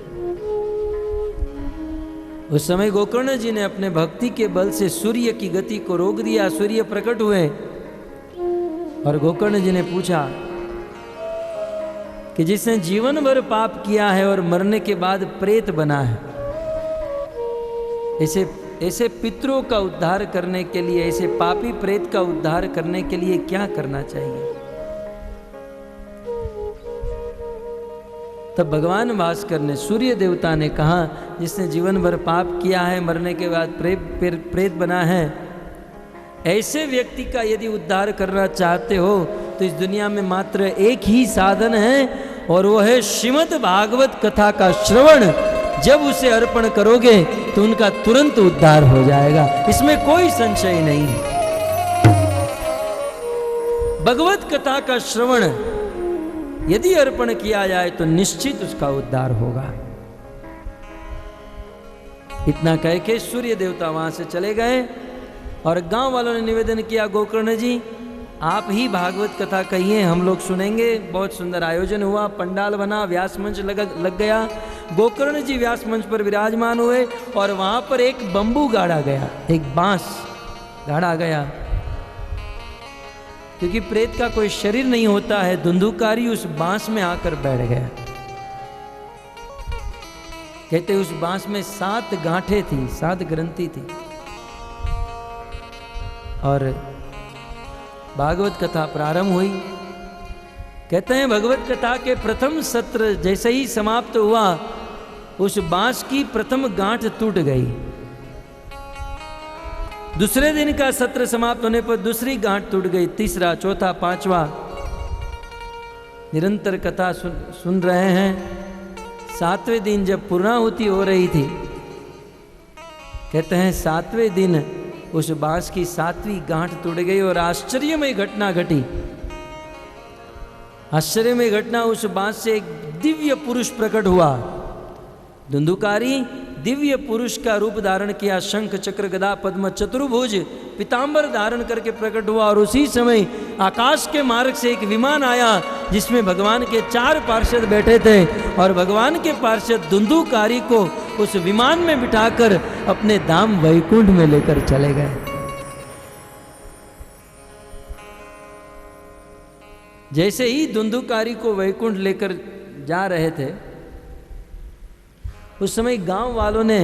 उस समय गोकर्ण जी ने अपने भक्ति के बल से सूर्य की गति को रोक दिया। सूर्य प्रकट हुए और गोकर्ण जी ने पूछा कि जिसने जीवन भर पाप किया है और मरने के बाद प्रेत बना है, ऐसे पितरों का उद्धार करने के लिए, ऐसे पापी प्रेत का उद्धार करने के लिए क्या करना चाहिए? तब भगवान भास्कर ने, सूर्य देवता ने कहा, जिसने जीवन भर पाप किया है, मरने के बाद प्रेत बना है, ऐसे व्यक्ति का यदि उद्धार करना चाहते हो तो इस दुनिया में मात्र एक ही साधन है और वो है श्रीमद् भागवत कथा का श्रवण। जब उसे अर्पण करोगे तो उनका तुरंत उद्धार हो जाएगा, इसमें कोई संशय नहीं है। भगवत कथा का श्रवण यदि अर्पण किया जाए तो निश्चित उसका उद्धार होगा। इतना कह के सूर्य देवता वहां से चले गए और गांव वालों ने निवेदन किया, गोकर्ण जी आप ही भागवत कथा कहिए, हम लोग सुनेंगे। बहुत सुंदर आयोजन हुआ, पंडाल बना, व्यास मंच लग गया। गोकर्ण जी व्यास मंच पर विराजमान हुए और वहां पर एक बंबू गाड़ा गया, एक बांस गाड़ा गया, क्योंकि प्रेत का कोई शरीर नहीं होता है। धुंधुकारी उस बांस में आकर बैठ गया। कहते उस बांस में 7 गांठें थी, 7 ग्रंथि थी और भागवत कथा प्रारंभ हुई। कहते हैं भगवत कथा के प्रथम सत्र जैसे ही समाप्त हुआ, उस बांस की प्रथम गांठ टूट गई। दूसरे दिन का सत्र समाप्त होने पर दूसरी गांठ टूट गई, तीसरा, चौथा, 5वां। निरंतर कथा सुन रहे हैं। 7वें दिन जब पूर्णाहुति हो रही थी, कहते हैं 7वें दिन उस बांस की 7वीं गांठ टूट गई और आश्चर्यमय घटना घटी। आश्चर्यमय घटना, उस बांस से एक दिव्य पुरुष प्रकट हुआ। धुंधुकारी दिव्य पुरुष का रूप धारण किया, शंख चक्र गदा पद्म चतुर्भुज पीतांबर धारण करके प्रकट हुआ। और उसी समय आकाश के मार्ग से एक विमान आया जिसमें भगवान के 4 पार्षद बैठे थे, और भगवान के पार्षद धुंधुकारी को उस विमान में बिठाकर अपने धाम वैकुंठ में लेकर चले गए। जैसे ही धुंधुकारी को वैकुंठ लेकर जा रहे थे, उस समय गांव वालों ने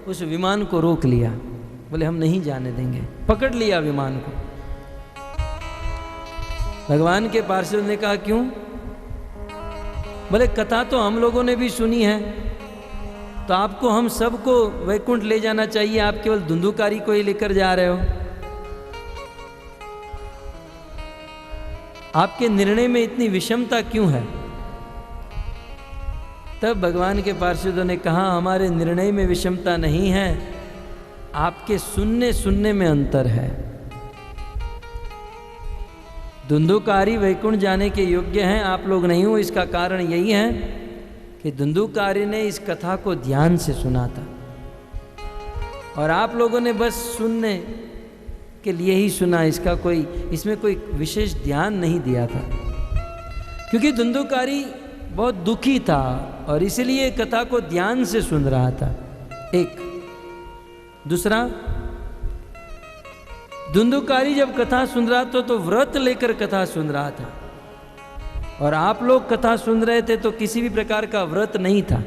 उस विमान को रोक लिया, बोले हम नहीं जाने देंगे, पकड़ लिया विमान को। भगवान के पार्षद ने कहा क्यों? बोले कथा तो हम लोगों ने भी सुनी है, तो आपको हम सबको वैकुंठ ले जाना चाहिए, आप केवल धुंधुकारी को ही लेकर जा रहे हो। आपके निर्णय में इतनी विषमता क्यों है? तब भगवान के पार्षदों ने कहा हमारे निर्णय में विषमता नहीं है, आपके सुनने में अंतर है। धुंधुकारी वैकुंठ जाने के योग्य हैं, आप लोग नहीं हो। इसका कारण यही है कि धुंधुकारी ने इस कथा को ध्यान से सुना था, और आप लोगों ने बस सुनने के लिए ही सुना, इसमें कोई विशेष ध्यान नहीं दिया था। क्योंकि धुंधुकारी बहुत दुखी था और इसलिए कथा को ध्यान से सुन रहा था। एक दूसरा, धुंधुकारी जब कथा सुन रहा था तो व्रत लेकर कथा सुन रहा था, और आप लोग कथा सुन रहे थे तो किसी भी प्रकार का व्रत नहीं था।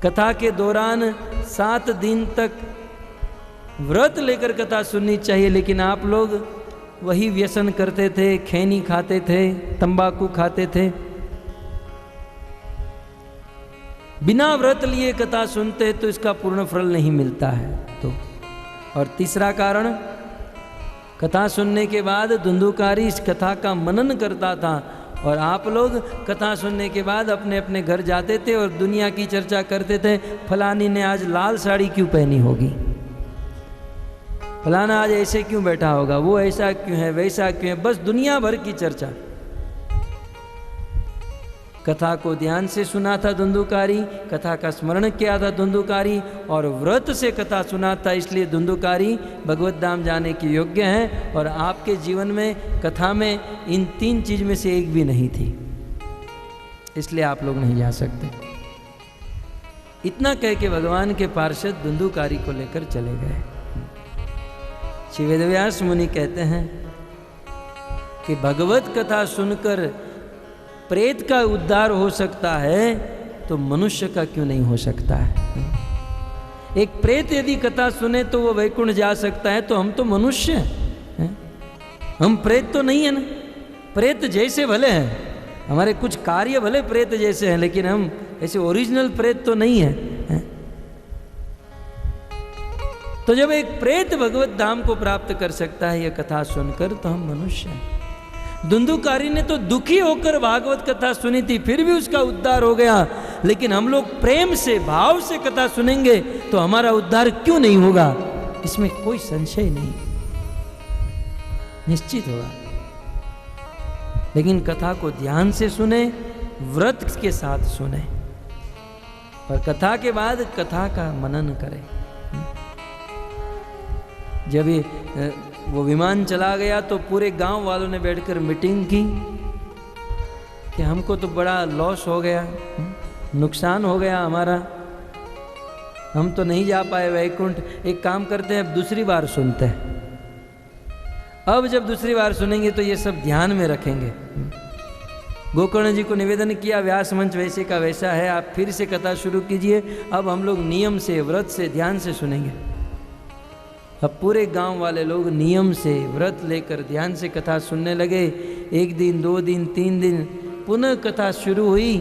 कथा के दौरान 7 दिन तक व्रत लेकर कथा सुननी चाहिए, लेकिन आप लोग वही व्यसन करते थे, खैनी खाते थे, तंबाकू खाते थे, बिना व्रत लिए कथा सुनते तो इसका पूर्ण फल नहीं मिलता है। तो और तीसरा कारण, कथा सुनने के बाद धुंधुकारी इस कथा का मनन करता था, और आप लोग कथा सुनने के बाद अपने अपने घर जाते थे और दुनिया की चर्चा करते थे, फलानी ने आज लाल साड़ी क्यों पहनी होगी, फलाना आज ऐसे क्यों बैठा होगा, वो ऐसा क्यों है, वैसा क्यों है, बस दुनिया भर की चर्चा। कथा को ध्यान से सुना था धुंधुकारी, कथा का स्मरण किया था धुंधुकारी, और व्रत से कथा सुना था, इसलिए धुंधुकारी भगवत धाम जाने के योग्य हैं। और आपके जीवन में कथा में इन 3 चीज में से एक भी नहीं थी, इसलिए आप लोग नहीं जा सकते। इतना कह के भगवान के पार्षद धुंधुकारी को लेकर चले गए। श्री वेदव्यास मुनि कहते हैं कि भगवत कथा सुनकर प्रेत का उद्धार हो सकता है तो मनुष्य का क्यों नहीं हो सकता है? एक प्रेत यदि कथा सुने तो वो वैकुंठ जा सकता है, तो हम तो मनुष्य हैं, हम प्रेत तो नहीं है ना। प्रेत जैसे भले हैं, हमारे कुछ कार्य भले प्रेत जैसे हैं, लेकिन हम ऐसे ओरिजिनल प्रेत तो नहीं है। तो जब एक प्रेत भगवत धाम को प्राप्त कर सकता है यह कथा सुनकर, तो हम मनुष्य हैं। धुंधुकारी ने तो दुखी होकर भागवत कथा सुनी थी, फिर भी उसका उद्धार हो गया, लेकिन हम लोग प्रेम से, भाव से कथा सुनेंगे तो हमारा उद्धार क्यों नहीं होगा? इसमें कोई संशय नहीं, निश्चित होगा। लेकिन कथा को ध्यान से सुने, व्रत के साथ सुने, और कथा के बाद कथा का मनन करें। जब ये वो विमान चला गया तो पूरे गांव वालों ने बैठकर मीटिंग की कि हमको तो बड़ा लॉस हो गया, नुकसान हो गया हमारा, हम तो नहीं जा पाए वैकुंठ। एक काम करते हैं, अब दूसरी बार सुनते हैं। अब जब दूसरी बार सुनेंगे तो ये सब ध्यान में रखेंगे। गोकर्ण जी को निवेदन किया, व्यास मंच वैसे का वैसा है, आप फिर से कथा शुरू कीजिए। अब हम लोग नियम से, व्रत से, ध्यान से सुनेंगे। अब पूरे गांव वाले लोग नियम से, व्रत लेकर ध्यान से कथा सुनने लगे। 1 दिन, 2 दिन, 3 दिन, पुनः कथा शुरू हुई।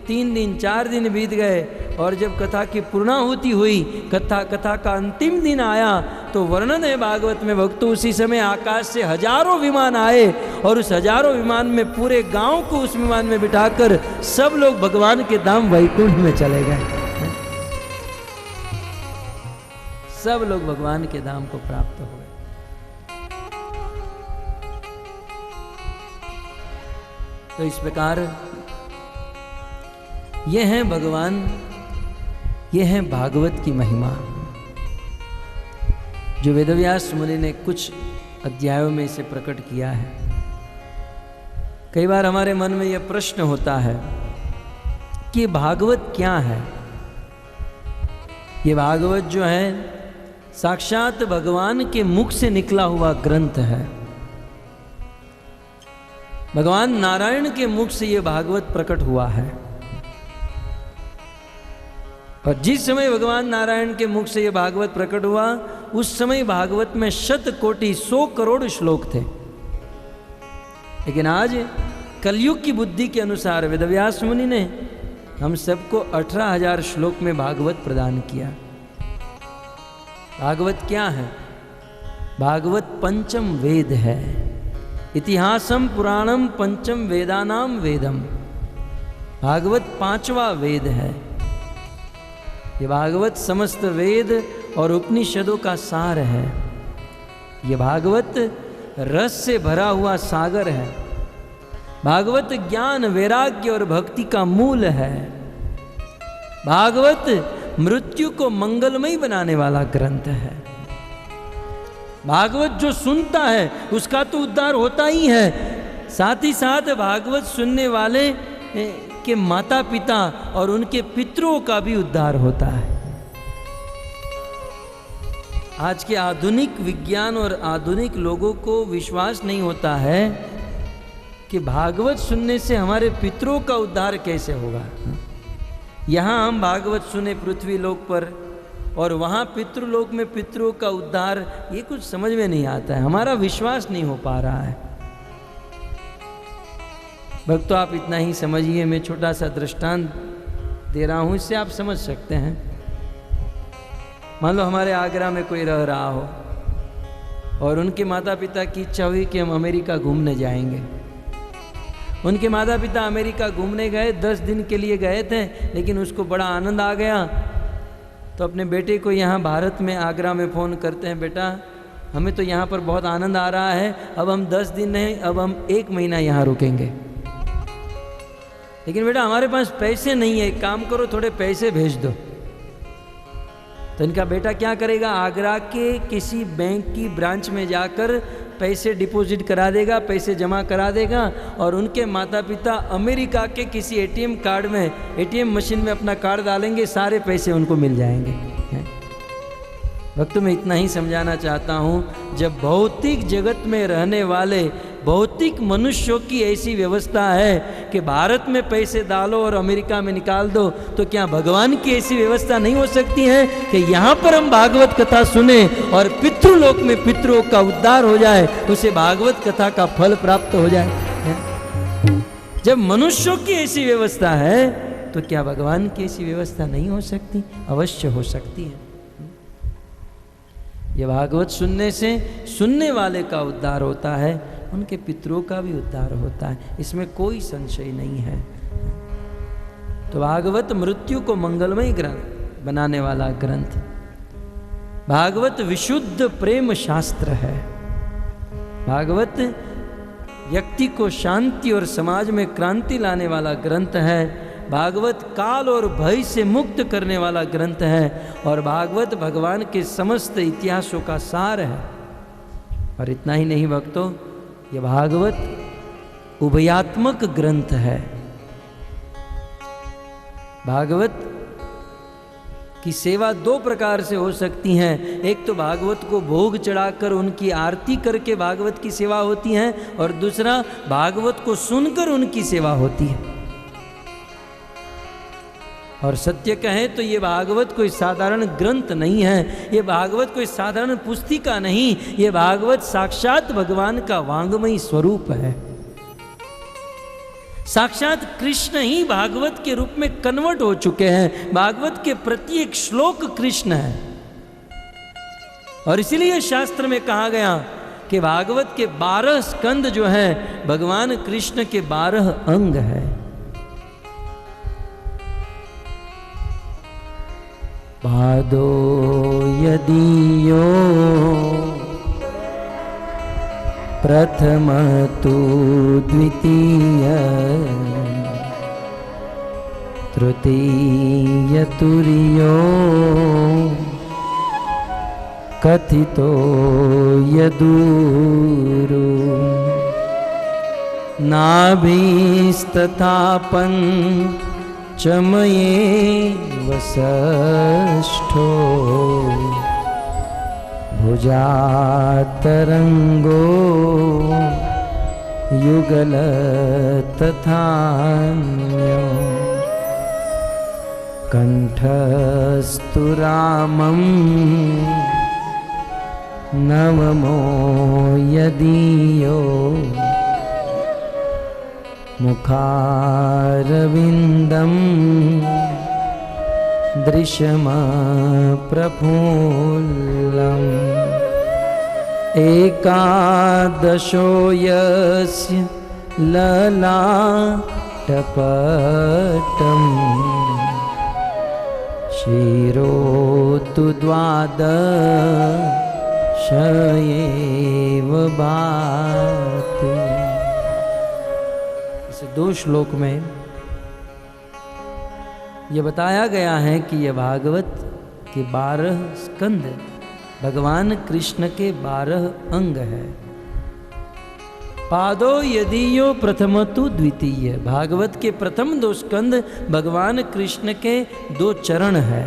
3 दिन, 4 दिन बीत गए, और जब कथा की पूर्णाहुति हुई, कथा का अंतिम दिन आया, तो वर्णन है भागवत में भक्तों, उसी समय आकाश से हजारों विमान आए, और उस हजारों विमान में पूरे गांव को उस विमान में बिठाकर सब लोग भगवान के धाम वैकुंठ में चले गए। सब लोग भगवान के धाम को प्राप्त हो गए। तो इस प्रकार ये हैं भगवान ये है भागवत की महिमा, जो वेदव्यास मुनि ने कुछ अध्यायों में इसे प्रकट किया है। कई बार हमारे मन में यह प्रश्न होता है कि भागवत क्या है। ये भागवत जो है साक्षात भगवान के मुख से निकला हुआ ग्रंथ है। भगवान नारायण के मुख से यह भागवत प्रकट हुआ है। और जिस समय भगवान नारायण के मुख से यह भागवत प्रकट हुआ, उस समय भागवत में 100 करोड़ श्लोक थे। लेकिन आज कलयुग की बुद्धि के अनुसार वेदव्यास मुनि ने हम सबको 18,000 श्लोक में भागवत प्रदान किया। भागवत क्या है? भागवत पंचम वेद है। इतिहासम पुराणम पंचम वेदानाम वेदम। भागवत 5वां वेद है। ये भागवत समस्त वेद और उपनिषदों का सार है। ये भागवत रस से भरा हुआ सागर है। भागवत ज्ञान, वैराग्य और भक्ति का मूल है। भागवत मृत्यु को मंगलमय बनाने वाला ग्रंथ है। भागवत जो सुनता है उसका तो उद्धार होता ही है, साथ ही साथ भागवत सुनने वाले के माता पिता और उनके पितरों का भी उद्धार होता है। आज के आधुनिक विज्ञान और आधुनिक लोगों को विश्वास नहीं होता है कि भागवत सुनने से हमारे पितरों का उद्धार कैसे होगा। यहाँ हम भागवत सुने पृथ्वी लोक पर, और वहाँ पितृलोक में पितरों का उद्धार, ये कुछ समझ में नहीं आता है। हमारा विश्वास नहीं हो पा रहा है। भक्तों, आप इतना ही समझिए। मैं छोटा सा दृष्टांत दे रहा हूँ, इससे आप समझ सकते हैं। मान लो हमारे आगरा में कोई रह रहा हो और उनके माता पिता की इच्छा हुई कि हम अमेरिका घूमने जाएंगे। उनके माता पिता अमेरिका घूमने गए, 10 दिन के लिए गए थे, लेकिन उसको बड़ा आनंद आ गया तो अपने बेटे को यहाँ भारत में आगरा में फ़ोन करते हैं, बेटा हमें तो यहाँ पर बहुत आनंद आ रहा है, अब हम 10 दिन नहीं, अब हम 1 महीना यहाँ रुकेंगे। लेकिन बेटा हमारे पास पैसे नहीं है, एक काम करो थोड़े पैसे भेज दो। तो इनका बेटा क्या करेगा? आगरा के किसी बैंक की ब्रांच में जाकर पैसे डिपॉजिट करा देगा, पैसे जमा करा देगा, और उनके माता पिता अमेरिका के किसी एटीएम कार्ड में, एटीएम मशीन में अपना कार्ड डालेंगे, सारे पैसे उनको मिल जाएंगे। भक्तों, मैं इतना ही समझाना चाहता हूँ, जब भौतिक जगत में रहने वाले भौतिक मनुष्यों की ऐसी व्यवस्था है कि भारत में पैसे डालो और अमेरिका में निकाल दो, तो क्या भगवान की ऐसी व्यवस्था नहीं हो सकती है कि यहाँ पर हम भागवत कथा सुने और पितृलोक में पितरों का उद्धार हो जाए, उसे भागवत कथा का फल प्राप्त हो जाए। जब मनुष्यों की ऐसी व्यवस्था है तो क्या भगवान की ऐसी व्यवस्था नहीं हो सकती? अवश्य हो सकती है। ये भागवत सुनने से सुनने वाले का उद्धार होता है, उनके पितरों का भी उद्धार होता है, इसमें कोई संशय नहीं है। तो भागवत मृत्यु को मंगलमय ग्रंथ बनाने वाला ग्रंथ। भागवत विशुद्ध प्रेम शास्त्र है। भागवत व्यक्ति को शांति और समाज में क्रांति लाने वाला ग्रंथ है। भागवत काल और भय से मुक्त करने वाला ग्रंथ है, और भागवत भगवान के समस्त इतिहासों का सार है। और इतना ही नहीं भक्तों, ये भागवत उभयात्मक ग्रंथ है। भागवत की सेवा 2 प्रकार से हो सकती है। एक तो भागवत को भोग चढ़ाकर उनकी आरती करके भागवत की सेवा होती है, और दूसरा भागवत को सुनकर उनकी सेवा होती है। और सत्य कहें तो ये भागवत कोई साधारण ग्रंथ नहीं है, ये भागवत कोई साधारण पुस्तिका नहीं, ये भागवत साक्षात भगवान का वांगमयी स्वरूप है। साक्षात कृष्ण ही भागवत के रूप में कन्वर्ट हो चुके हैं। भागवत के प्रत्येक श्लोक कृष्ण है, और इसीलिए शास्त्र में कहा गया कि भागवत के 12 स्कंद जो हैं भगवान कृष्ण के 12 अंग हैं। पादो यदीयो प्रथम तु द्वितीय तृतीय तुर्यो कथितो यदूरु नाभिस्तथा पञ्चमयेव षष्ठो भुजातरङ्गो युगल तथान्यो कंठस्तु रामं नवमो यदीयो मुखारविन्दं दृश्यमप्रफुल्लम् एकादशो यस्य ललाटपटम् शिरो तु द्वादश एव भाति। इस 2 श्लोक में यह बताया गया है कि यह भागवत के 12 स्कंद भगवान कृष्ण के 12 अंग है। पादो यदीयो प्रथमतु द्वितीय, भागवत के प्रथम 2 स्कंद भगवान कृष्ण के 2 चरण है।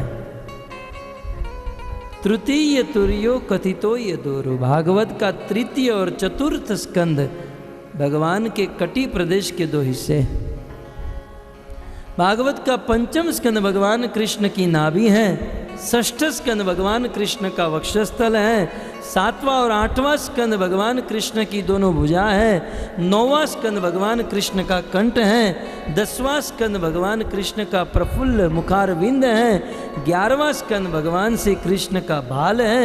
तृतीय तुर्यो कथितो यदूरु, भागवत का तृतीय और चतुर्थ स्कंद भगवान के कटी प्रदेश के 2 हिस्से। भागवत का 5म स्कंद भगवान कृष्ण की नाभि है। 6ठ स्कंद भगवान कृष्ण का वक्षस्थल है। 7वां और 8वां स्कंद भगवान कृष्ण की दोनों भुजा है। 9वां स्कंद भगवान कृष्ण का कंठ है। 10वां स्कंद भगवान कृष्ण का प्रफुल्ल मुखारविंद है। 11वां स्कंद भगवान श्री कृष्ण का भाल है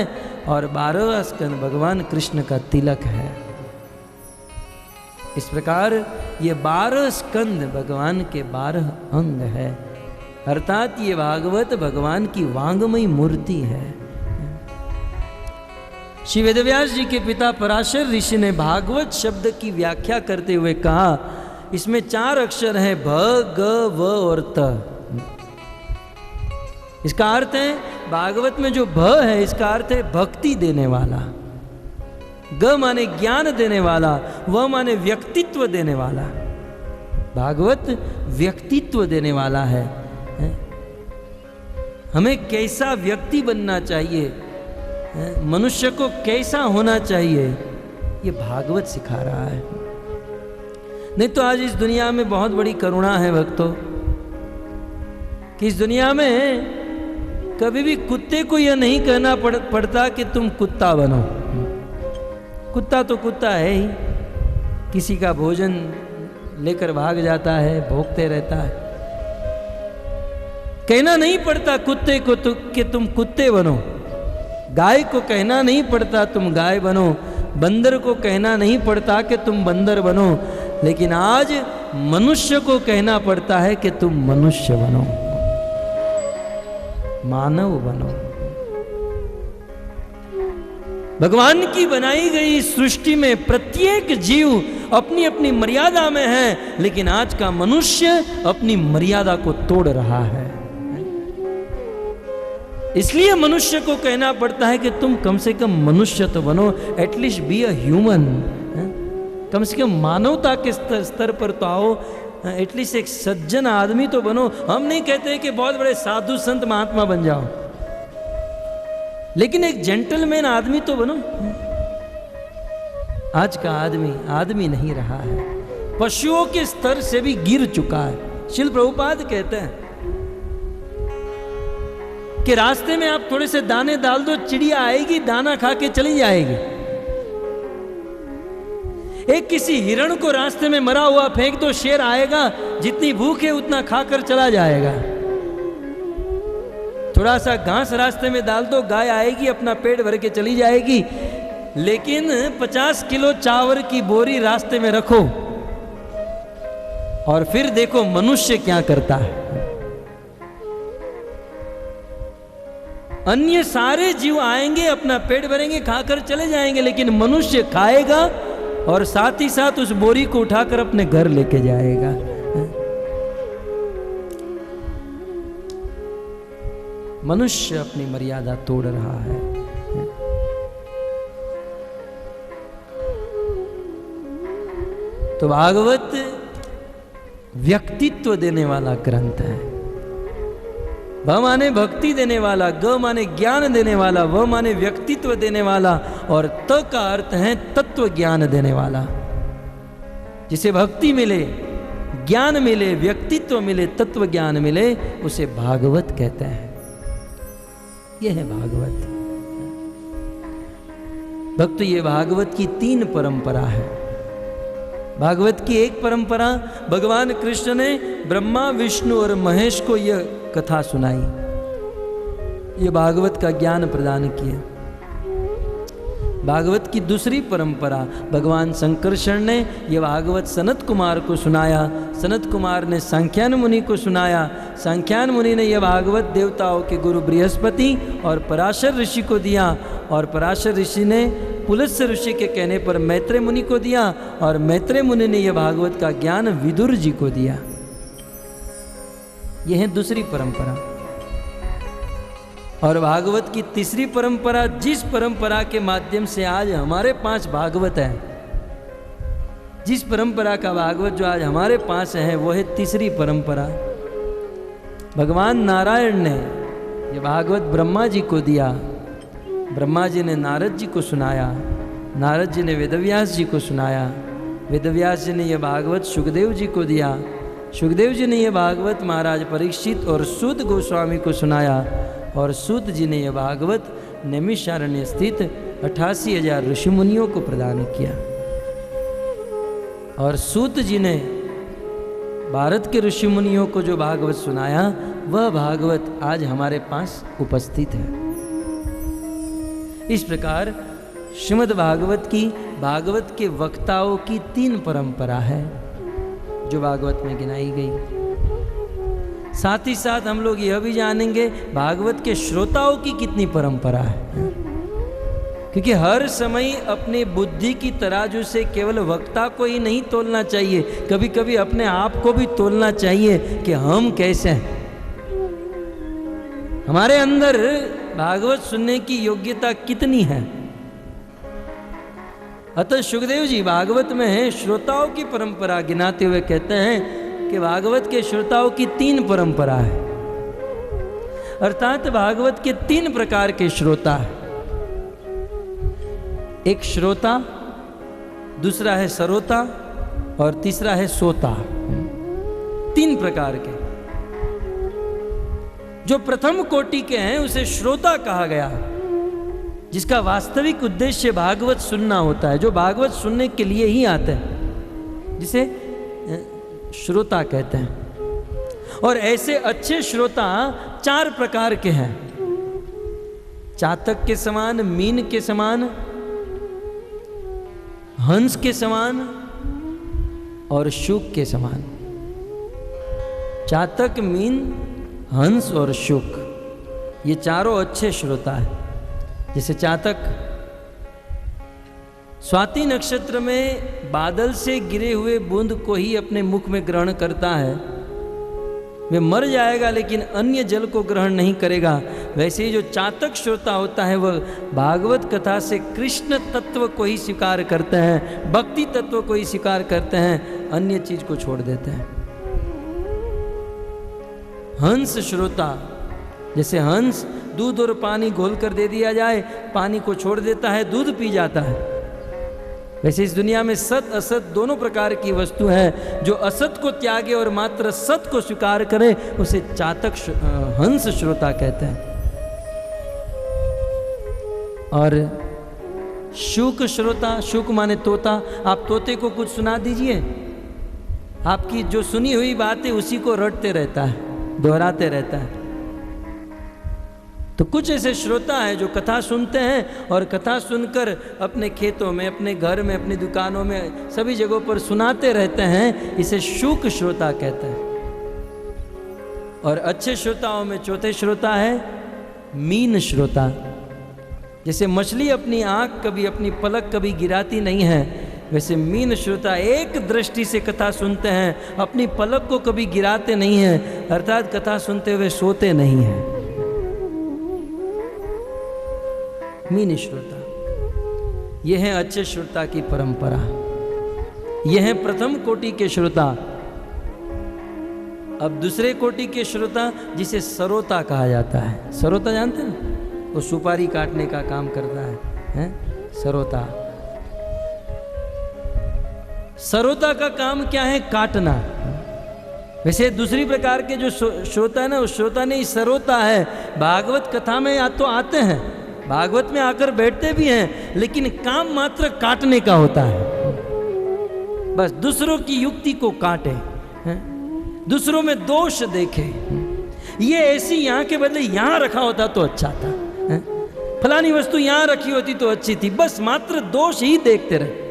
और 12वां स्कंद भगवान कृष्ण का तिलक है। इस प्रकार ये 12 स्कंद भगवान के 12 अंग है, अर्थात ये भागवत भगवान की वांगमयी मूर्ति है। श्री वेदव्यास जी के पिता पराशर ऋषि ने भागवत शब्द की व्याख्या करते हुए कहा, इसमें 4 अक्षर हैं, भ, ग, व और त। इसका अर्थ है, भागवत में जो भ है इसका अर्थ है भक्ति देने वाला, ग माने ज्ञान देने वाला, व माने व्यक्तित्व देने वाला। भागवत व्यक्तित्व देने वाला है। हमें कैसा व्यक्ति बनना चाहिए, मनुष्य को कैसा होना चाहिए, ये भागवत सिखा रहा है। नहीं तो आज इस दुनिया में बहुत बड़ी करुणा है भक्तों, कि इस दुनिया में कभी भी कुत्ते को यह नहीं कहना पड़ता कि तुम कुत्ता बनो। कुत्ता तो कुत्ता है ही, किसी का भोजन लेकर भाग जाता है, भोंकते रहता है। कहना नहीं पड़ता कुत्ते को कि तुम कुत्ते बनो। गाय को कहना नहीं पड़ता तुम गाय बनो। बंदर को कहना नहीं पड़ता कि तुम बंदर बनो। लेकिन आज मनुष्य को कहना पड़ता है कि तुम मनुष्य बनो, मानव बनो। भगवान की बनाई गई सृष्टि में प्रत्येक जीव अपनी अपनी मर्यादा में है, लेकिन आज का मनुष्य अपनी मर्यादा को तोड़ रहा है। इसलिए मनुष्य को कहना पड़ता है कि तुम कम से कम मनुष्य तो बनो, एटलीस्ट बी अ ह्यूमन। कम से कम मानवता के स्तर पर तो आओ, एटलीस्ट एक सज्जन आदमी तो बनो। हम नहीं कहते कि बहुत बड़े साधु संत महात्मा बन जाओ, लेकिन एक जेंटलमैन आदमी तो बनो। आज का आदमी नहीं रहा है, पशुओं के स्तर से भी गिर चुका है। श्रील प्रभुपाद कहते हैं कि रास्ते में आप थोड़े से दाने डाल दो, चिड़िया आएगी, दाना खा के चली जाएगी। एक किसी हिरण को रास्ते में मरा हुआ फेंक दो, शेर आएगा, जितनी भूख है उतना खाकर चला जाएगा। थोड़ा सा घास रास्ते में डाल दो, गाय आएगी, अपना पेट भर के चली जाएगी। लेकिन 50 किलो चावल की बोरी रास्ते में रखो और फिर देखो मनुष्य क्या करता है। अन्य सारे जीव आएंगे, अपना पेट भरेंगे, खाकर चले जाएंगे, लेकिन मनुष्य खाएगा और साथ ही साथ उस बोरी को उठाकर अपने घर लेके जाएगा। मनुष्य अपनी मर्यादा तोड़ रहा है। तो भागवत व्यक्तित्व देने वाला ग्रंथ है। भ माने भक्ति देने वाला, ग माने ज्ञान देने वाला, व माने व्यक्तित्व देने वाला, और त का अर्थ है तत्व ज्ञान देने वाला। जिसे भक्ति मिले, ज्ञान मिले, व्यक्तित्व मिले, तत्व ज्ञान मिले, उसे भागवत कहते हैं। यह है भागवत। भक्त, ये भागवत की 3 परंपरा है। भागवत की एक परंपरा, भगवान कृष्ण ने ब्रह्मा, विष्णु और महेश को यह कथा सुनाई, ये भागवत का ज्ञान प्रदान किया। भागवत की दूसरी परंपरा, भगवान शंकरशरण ने यह भागवत सनत कुमार को सुनाया, सनत कुमार ने सांख्यान मुनि को सुनाया, सांख्यान मुनि ने यह भागवत देवताओं के गुरु बृहस्पति और पराशर ऋषि को दिया, और पराशर ऋषि ने पुलस्त्य ऋषि के कहने पर मैत्रेय मुनि को दिया, और मैत्रेय मुनि ने यह भागवत का ज्ञान विदुर जी को दिया। यह है दूसरी परंपरा। और भागवत की तीसरी परंपरा, जिस परंपरा के माध्यम से आज हमारे पास भागवत है, जिस परंपरा का भागवत जो आज हमारे पास है, वो है तीसरी परंपरा। भगवान नारायण ने ये भागवत ब्रह्मा जी को दिया, ब्रह्मा जी ने नारद जी को सुनाया, नारद जी ने वेदव्यास जी को सुनाया, वेदव्यास जी ने यह भागवत सुखदेव जी को दिया, सुखदेव जी ने यह भागवत महाराज परीक्षित और सूत गोस्वामी को सुनाया, और सूत जी ने यह भागवत नैमिषारण्य स्थित 88,000 ऋषि मुनियों को प्रदान किया। और सूत जी ने भारत के ऋषि मुनियों को जो भागवत सुनाया, वह भागवत आज हमारे पास उपस्थित है। इस प्रकार श्रीमद् भागवत की, भागवत के वक्ताओं की 3 परंपरा है जो भागवत में गिनाई गई। साथ ही साथ हम लोग यह भी जानेंगे भागवत के श्रोताओं की कितनी परंपरा है, क्योंकि हर समय अपने बुद्धि की तराजू से केवल वक्ता को ही नहीं तोलना चाहिए, कभी कभी अपने आप को भी तोलना चाहिए कि हम कैसे हैं, हमारे अंदर भागवत सुनने की योग्यता कितनी है। अतः सुखदेव जी भागवत में है श्रोताओं की परंपरा गिनाते हुए कहते हैं कि भागवत के श्रोताओं की 3 परंपरा है, अर्थात भागवत के 3 प्रकार के श्रोता है। एक श्रोता, दूसरा है सरोता, और तीसरा है सोता। 3 प्रकार के। जो प्रथम कोटि के हैं उसे श्रोता कहा गया, जिसका वास्तविक उद्देश्य भागवत सुनना होता है, जो भागवत सुनने के लिए ही आते हैं, जिसे श्रोता कहते हैं। और ऐसे अच्छे श्रोता 4 प्रकार के हैं, चातक के समान, मीन के समान, हंस के समान और शुक के समान। चातक, मीन, हंस और शुक, ये चारों अच्छे श्रोता हैं। जैसे चातक स्वाति नक्षत्र में बादल से गिरे हुए बूंद को ही अपने मुख में ग्रहण करता है, वे मर जाएगा लेकिन अन्य जल को ग्रहण नहीं करेगा। वैसे ही जो चातक श्रोता होता है वह भागवत कथा से कृष्ण तत्व को ही स्वीकार करते हैं, भक्ति तत्व को ही स्वीकार करते हैं, अन्य चीज को छोड़ देते हैं। हंस श्रोता, जैसे हंस दूध और पानी घोल कर दे दिया जाए, पानी को छोड़ देता है, दूध पी जाता है। वैसे इस दुनिया में सत असत दोनों प्रकार की वस्तु है, जो असत को त्यागे और मात्र सत को स्वीकार करे उसे चातक हंस श्रोता कहते हैं। और शुक श्रोता, शुक माने तोता, आप तोते को कुछ सुना दीजिए, आपकी जो सुनी हुई बात है उसी को रटते रहता है, दोहराते रहता है। तो कुछ ऐसे श्रोता हैं जो कथा सुनते हैं और कथा सुनकर अपने खेतों में, अपने घर में, अपनी दुकानों में, सभी जगहों पर सुनाते रहते हैं, इसे शुक श्रोता कहते हैं। और अच्छे श्रोताओं में चौथे श्रोता है मीन श्रोता। जैसे मछली अपनी आंख कभी, अपनी पलक कभी गिराती नहीं है, वैसे मीन श्रोता एक दृष्टि से कथा सुनते हैं, अपनी पलक को कभी गिराते नहीं हैं, अर्थात कथा सुनते हुए सोते नहीं हैं। मीन श्रोता। यह है अच्छे श्रोता की परंपरा। यह है प्रथम कोटि के श्रोता। अब दूसरे कोटि के श्रोता जिसे सरोता कहा जाता है। सरोता जानते हैं? वो सुपारी काटने का काम करता है? सरोता। सरोता का काम क्या है? काटना। वैसे दूसरी प्रकार के जो श्रोता है ना, उस श्रोता नहीं, सरोता है। भागवत कथा में या तो आते हैं, भागवत में आकर बैठते भी हैं, लेकिन काम मात्र काटने का होता है। बस दूसरों की युक्ति को काटे, दूसरों में दोष देखे। ये ऐसी यहाँ के बदले यहाँ रखा होता तो अच्छा था, फलानी वस्तु यहाँ रखी होती तो अच्छी थी। बस मात्र दोष ही देखते रहे,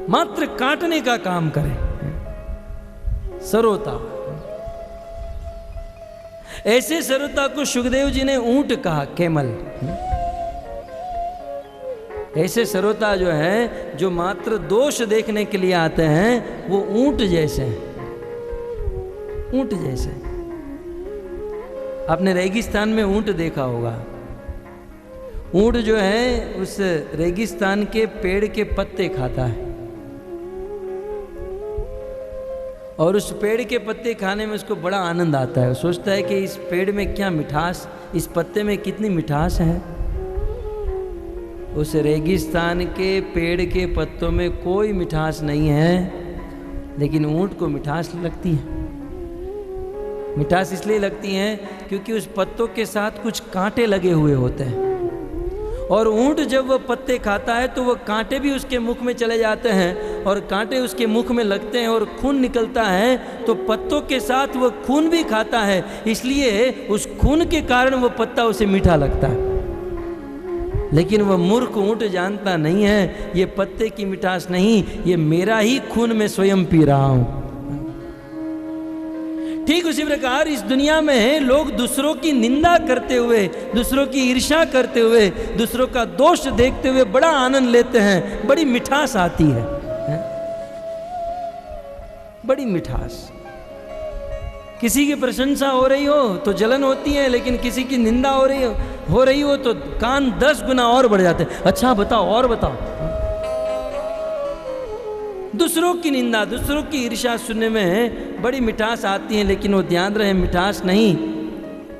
मात्र काटने का काम करे। सरोता। ऐसे सरोता को सुखदेव जी ने ऊंट कहा, कैमल। ऐसे सरोता जो है, जो मात्र दोष देखने के लिए आते हैं, वो ऊंट जैसे हैं। ऊंट जैसे। आपने रेगिस्तान में ऊंट देखा होगा। ऊंट जो है उस रेगिस्तान के पेड़ के पत्ते खाता है, और उस पेड़ के पत्ते खाने में उसको बड़ा आनंद आता है। वो सोचता है कि इस पेड़ में क्या मिठास, इस पत्ते में कितनी मिठास है। उस रेगिस्तान के पेड़ के पत्तों में कोई मिठास नहीं है, लेकिन ऊंट को मिठास लगती है। मिठास इसलिए लगती है क्योंकि उस पत्तों के साथ कुछ कांटे लगे हुए होते हैं, और ऊंट जब वह पत्ते खाता है तो वह कांटे भी उसके मुख में चले जाते हैं, और कांटे उसके मुख में लगते हैं और खून निकलता है, तो पत्तों के साथ वह खून भी खाता है। इसलिए उस खून के कारण वह पत्ता उसे मीठा लगता है। लेकिन वह मूर्ख ऊंट जानता नहीं है, ये पत्ते की मिठास नहीं, ये मेरा ही खून में स्वयं पी रहा हूं। ठीक उसी प्रकार इस दुनिया में लोग दूसरों की निंदा करते हुए, दूसरों की ईर्ष्या करते हुए, दूसरों का दोष देखते हुए बड़ा आनंद लेते हैं, बड़ी मिठास आती है, बड़ी मिठास। किसी की प्रशंसा हो रही हो तो जलन होती है, लेकिन किसी की निंदा हो रही हो तो कान 10 गुना और बढ़ जाते हैं। अच्छा बताओ, और बताओ। दूसरों की निंदा, दूसरों की ईर्ष्या सुनने में बड़ी मिठास आती है, लेकिन वो ध्यान रहे मिठास नहीं।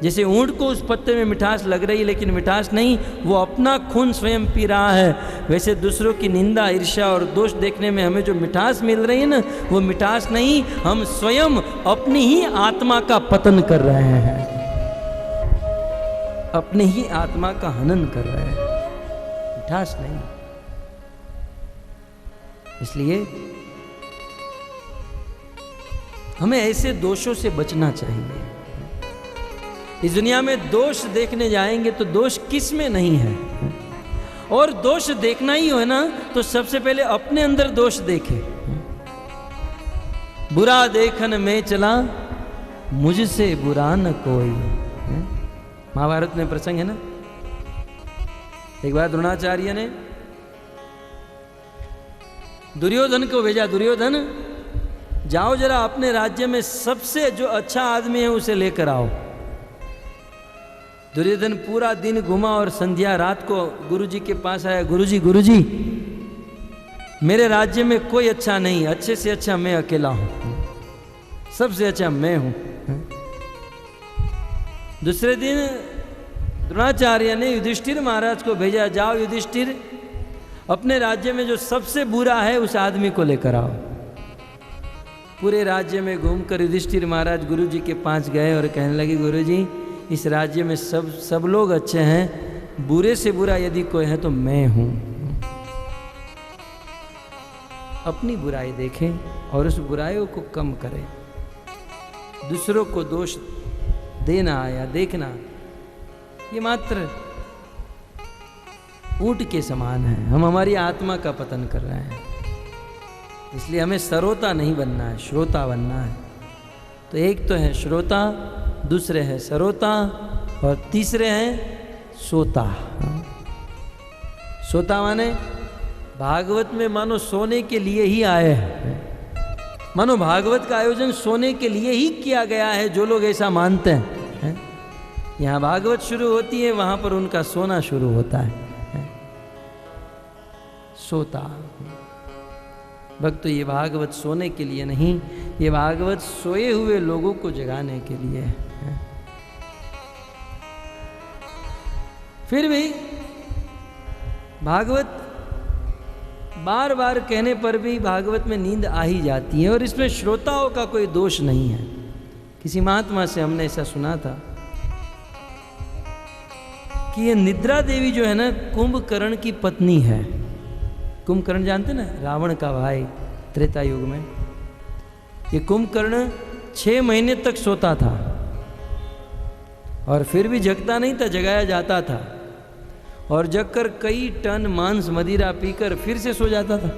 जैसे ऊंट को उस पत्ते में मिठास लग रही है, लेकिन मिठास नहीं, वो अपना खून स्वयं पी रहा है। वैसे दूसरों की निंदा, ईर्ष्या और दोष देखने में हमें जो मिठास मिल रही है ना, वो मिठास नहीं, हम स्वयं अपनी ही आत्मा का पतन कर रहे हैं, अपनी ही आत्मा का हनन कर रहे हैं, मिठास नहीं। इसलिए हमें ऐसे दोषों से बचना चाहिए। इस दुनिया में दोष देखने जाएंगे तो दोष किस में नहीं है, और दोष देखना ही हो ना तो सबसे पहले अपने अंदर दोष देखे। बुरा देखन में चला, मुझसे बुरा न कोई। महाभारत में प्रसंग है ना, एक बार द्रोणाचार्य ने दुर्योधन को भेजा, दुर्योधन जाओ जरा अपने राज्य में सबसे जो अच्छा आदमी है उसे लेकर आओ। दुर्योधन पूरा दिन घुमा और संध्या रात को गुरुजी के पास आया, गुरुजी गुरुजी मेरे राज्य में कोई अच्छा नहीं, अच्छे से अच्छा मैं अकेला हूं, सबसे अच्छा मैं हूं। दूसरे दिन द्रोणाचार्य ने युधिष्ठिर महाराज को भेजा, जाओ युधिष्ठिर अपने राज्य में जो सबसे बुरा है उस आदमी को लेकर आओ। पूरे राज्य में घूमकर युधिष्ठिर महाराज गुरुजी के पास गए और कहने लगे, गुरुजी इस राज्य में सब लोग अच्छे हैं, बुरे से बुरा यदि कोई है तो मैं हूं। अपनी बुराई देखें और उस बुराइयों को कम करें। दूसरों को दोष देना या देखना ये मात्र ऊंट के समान है। हम हमारी आत्मा का पतन कर रहे हैं। इसलिए हमें सरोता नहीं बनना है, श्रोता बनना है। तो एक तो है श्रोता, दूसरे है सरोता, और तीसरे हैं सोता। सोता माने भागवत में मानो सोने के लिए ही आए हैं, मानो भागवत का आयोजन सोने के लिए ही किया गया है। जो लोग ऐसा मानते हैं, यहाँ भागवत शुरू होती है, वहां पर उनका सोना शुरू होता है। सोता भक्त, ये भागवत सोने के लिए नहीं, ये भागवत सोए हुए लोगों को जगाने के लिए है। फिर भी भागवत बार बार कहने पर भी भागवत में नींद आ ही जाती है, और इसमें श्रोताओं का कोई दोष नहीं है। किसी महात्मा से हमने ऐसा सुना था कि ये निद्रा देवी जो है ना, कुंभकर्ण की पत्नी है। कुंभकर्ण जानते ना, रावण का भाई त्रेता युग में। ये कुंभकर्ण 6 महीने तक सोता था और फिर भी जगता नहीं था, जगाया जाता था, और जगकर कई टन मांस मदिरा पीकर फिर से सो जाता था।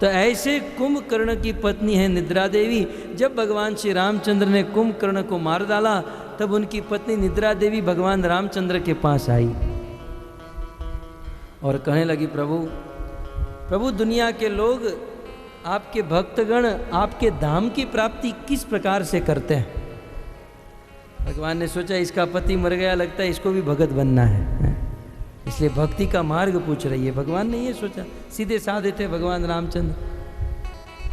तो ऐसे कुंभकर्ण की पत्नी है निद्रा देवी। जब भगवान श्री रामचंद्र ने कुंभकर्ण को मार डाला, तब उनकी पत्नी निद्रा देवी भगवान रामचंद्र के पास आई और कहने लगी, प्रभु दुनिया के लोग, आपके भक्तगण आपके धाम की प्राप्ति किस प्रकार से करते हैं। भगवान ने सोचा इसका पति मर गया, लगता है इसको भी भगत बनना है, इसलिए भक्ति का मार्ग पूछ रही है। भगवान ने ये सोचा, सीधे साधे थे भगवान रामचंद्र।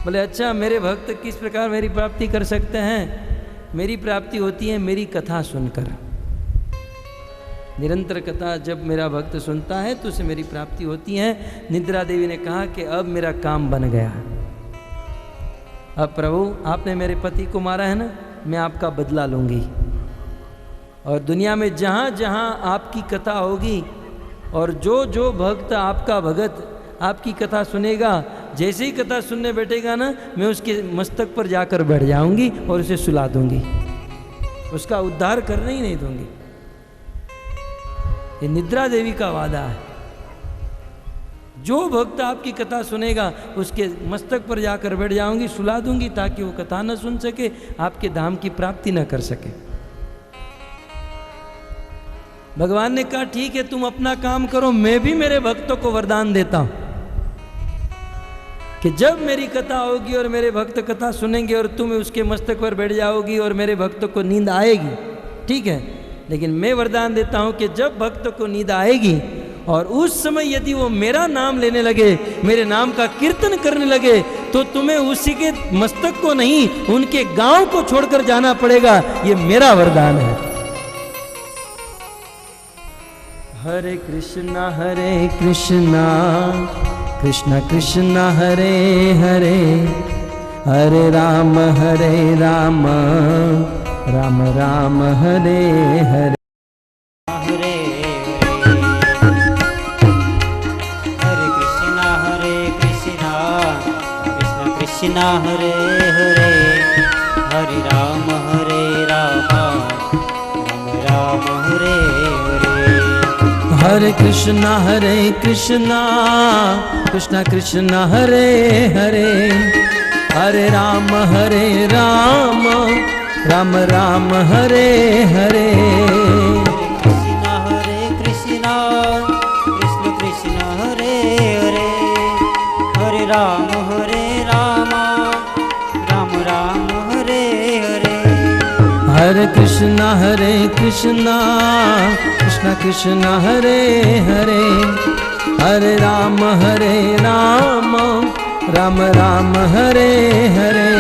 बोले अच्छा, मेरे भक्त किस प्रकार मेरी प्राप्ति कर सकते हैं। मेरी प्राप्ति होती है मेरी कथा सुनकर। निरंतर कथा जब मेरा भक्त सुनता है तो उसे मेरी प्राप्ति होती है। निद्रा देवी ने कहा कि अब मेरा काम बन गया। अब प्रभु आपने मेरे पति को मारा है ना, मैं आपका बदला लूंगी, और दुनिया में जहाँ जहाँ आपकी कथा होगी और जो जो भक्त आपका भगत आपकी कथा सुनेगा, जैसे ही कथा सुनने बैठेगा ना, मैं उसके मस्तक पर जाकर बैठ जाऊंगी और उसे सुला दूंगी, उसका उद्धार करने ही नहीं दूंगी। ये निद्रा देवी का वादा है। जो भक्त आपकी कथा सुनेगा उसके मस्तक पर जाकर बैठ जाऊंगी, सुला दूंगी, ताकि वो कथा न सुन सके, आपके धाम की प्राप्ति न कर सके। भगवान ने कहा ठीक है, तुम अपना काम करो, मैं भी मेरे भक्तों को वरदान देता हूं कि जब मेरी कथा होगी और मेरे भक्त कथा सुनेंगे और तुम उसके मस्तक पर बैठ जाओगी और मेरे भक्तों को नींद आएगी, ठीक है, लेकिन मैं वरदान देता हूं कि जब भक्तों को नींद आएगी और उस समय यदि वो मेरा नाम लेने लगे, मेरे नाम का कीर्तन करने लगे, तो तुम्हें उसी के मस्तक को नहीं, उनके गांव को छोड़कर जाना पड़ेगा। ये मेरा वरदान है। हरे कृष्णा कृष्ण कृष्ण हरे हरे, हरे राम राम राम हरे हरे। हरे कृष्णा कृष्ण कृष्ण हरे हरे, हरे राम राम राम हरे हरे। हरे कृष्णा कृष्ण कृष्ण हरे हरे, हरे राम राम राम हरे हरे। कृष्णा कृष्ण कृष्ण हरे हरे, हरे राम राम हरे हरे। हरे कृष्णा कृष्ण कृष्ण हरे हरे, हरे राम राम राम हरे हरे।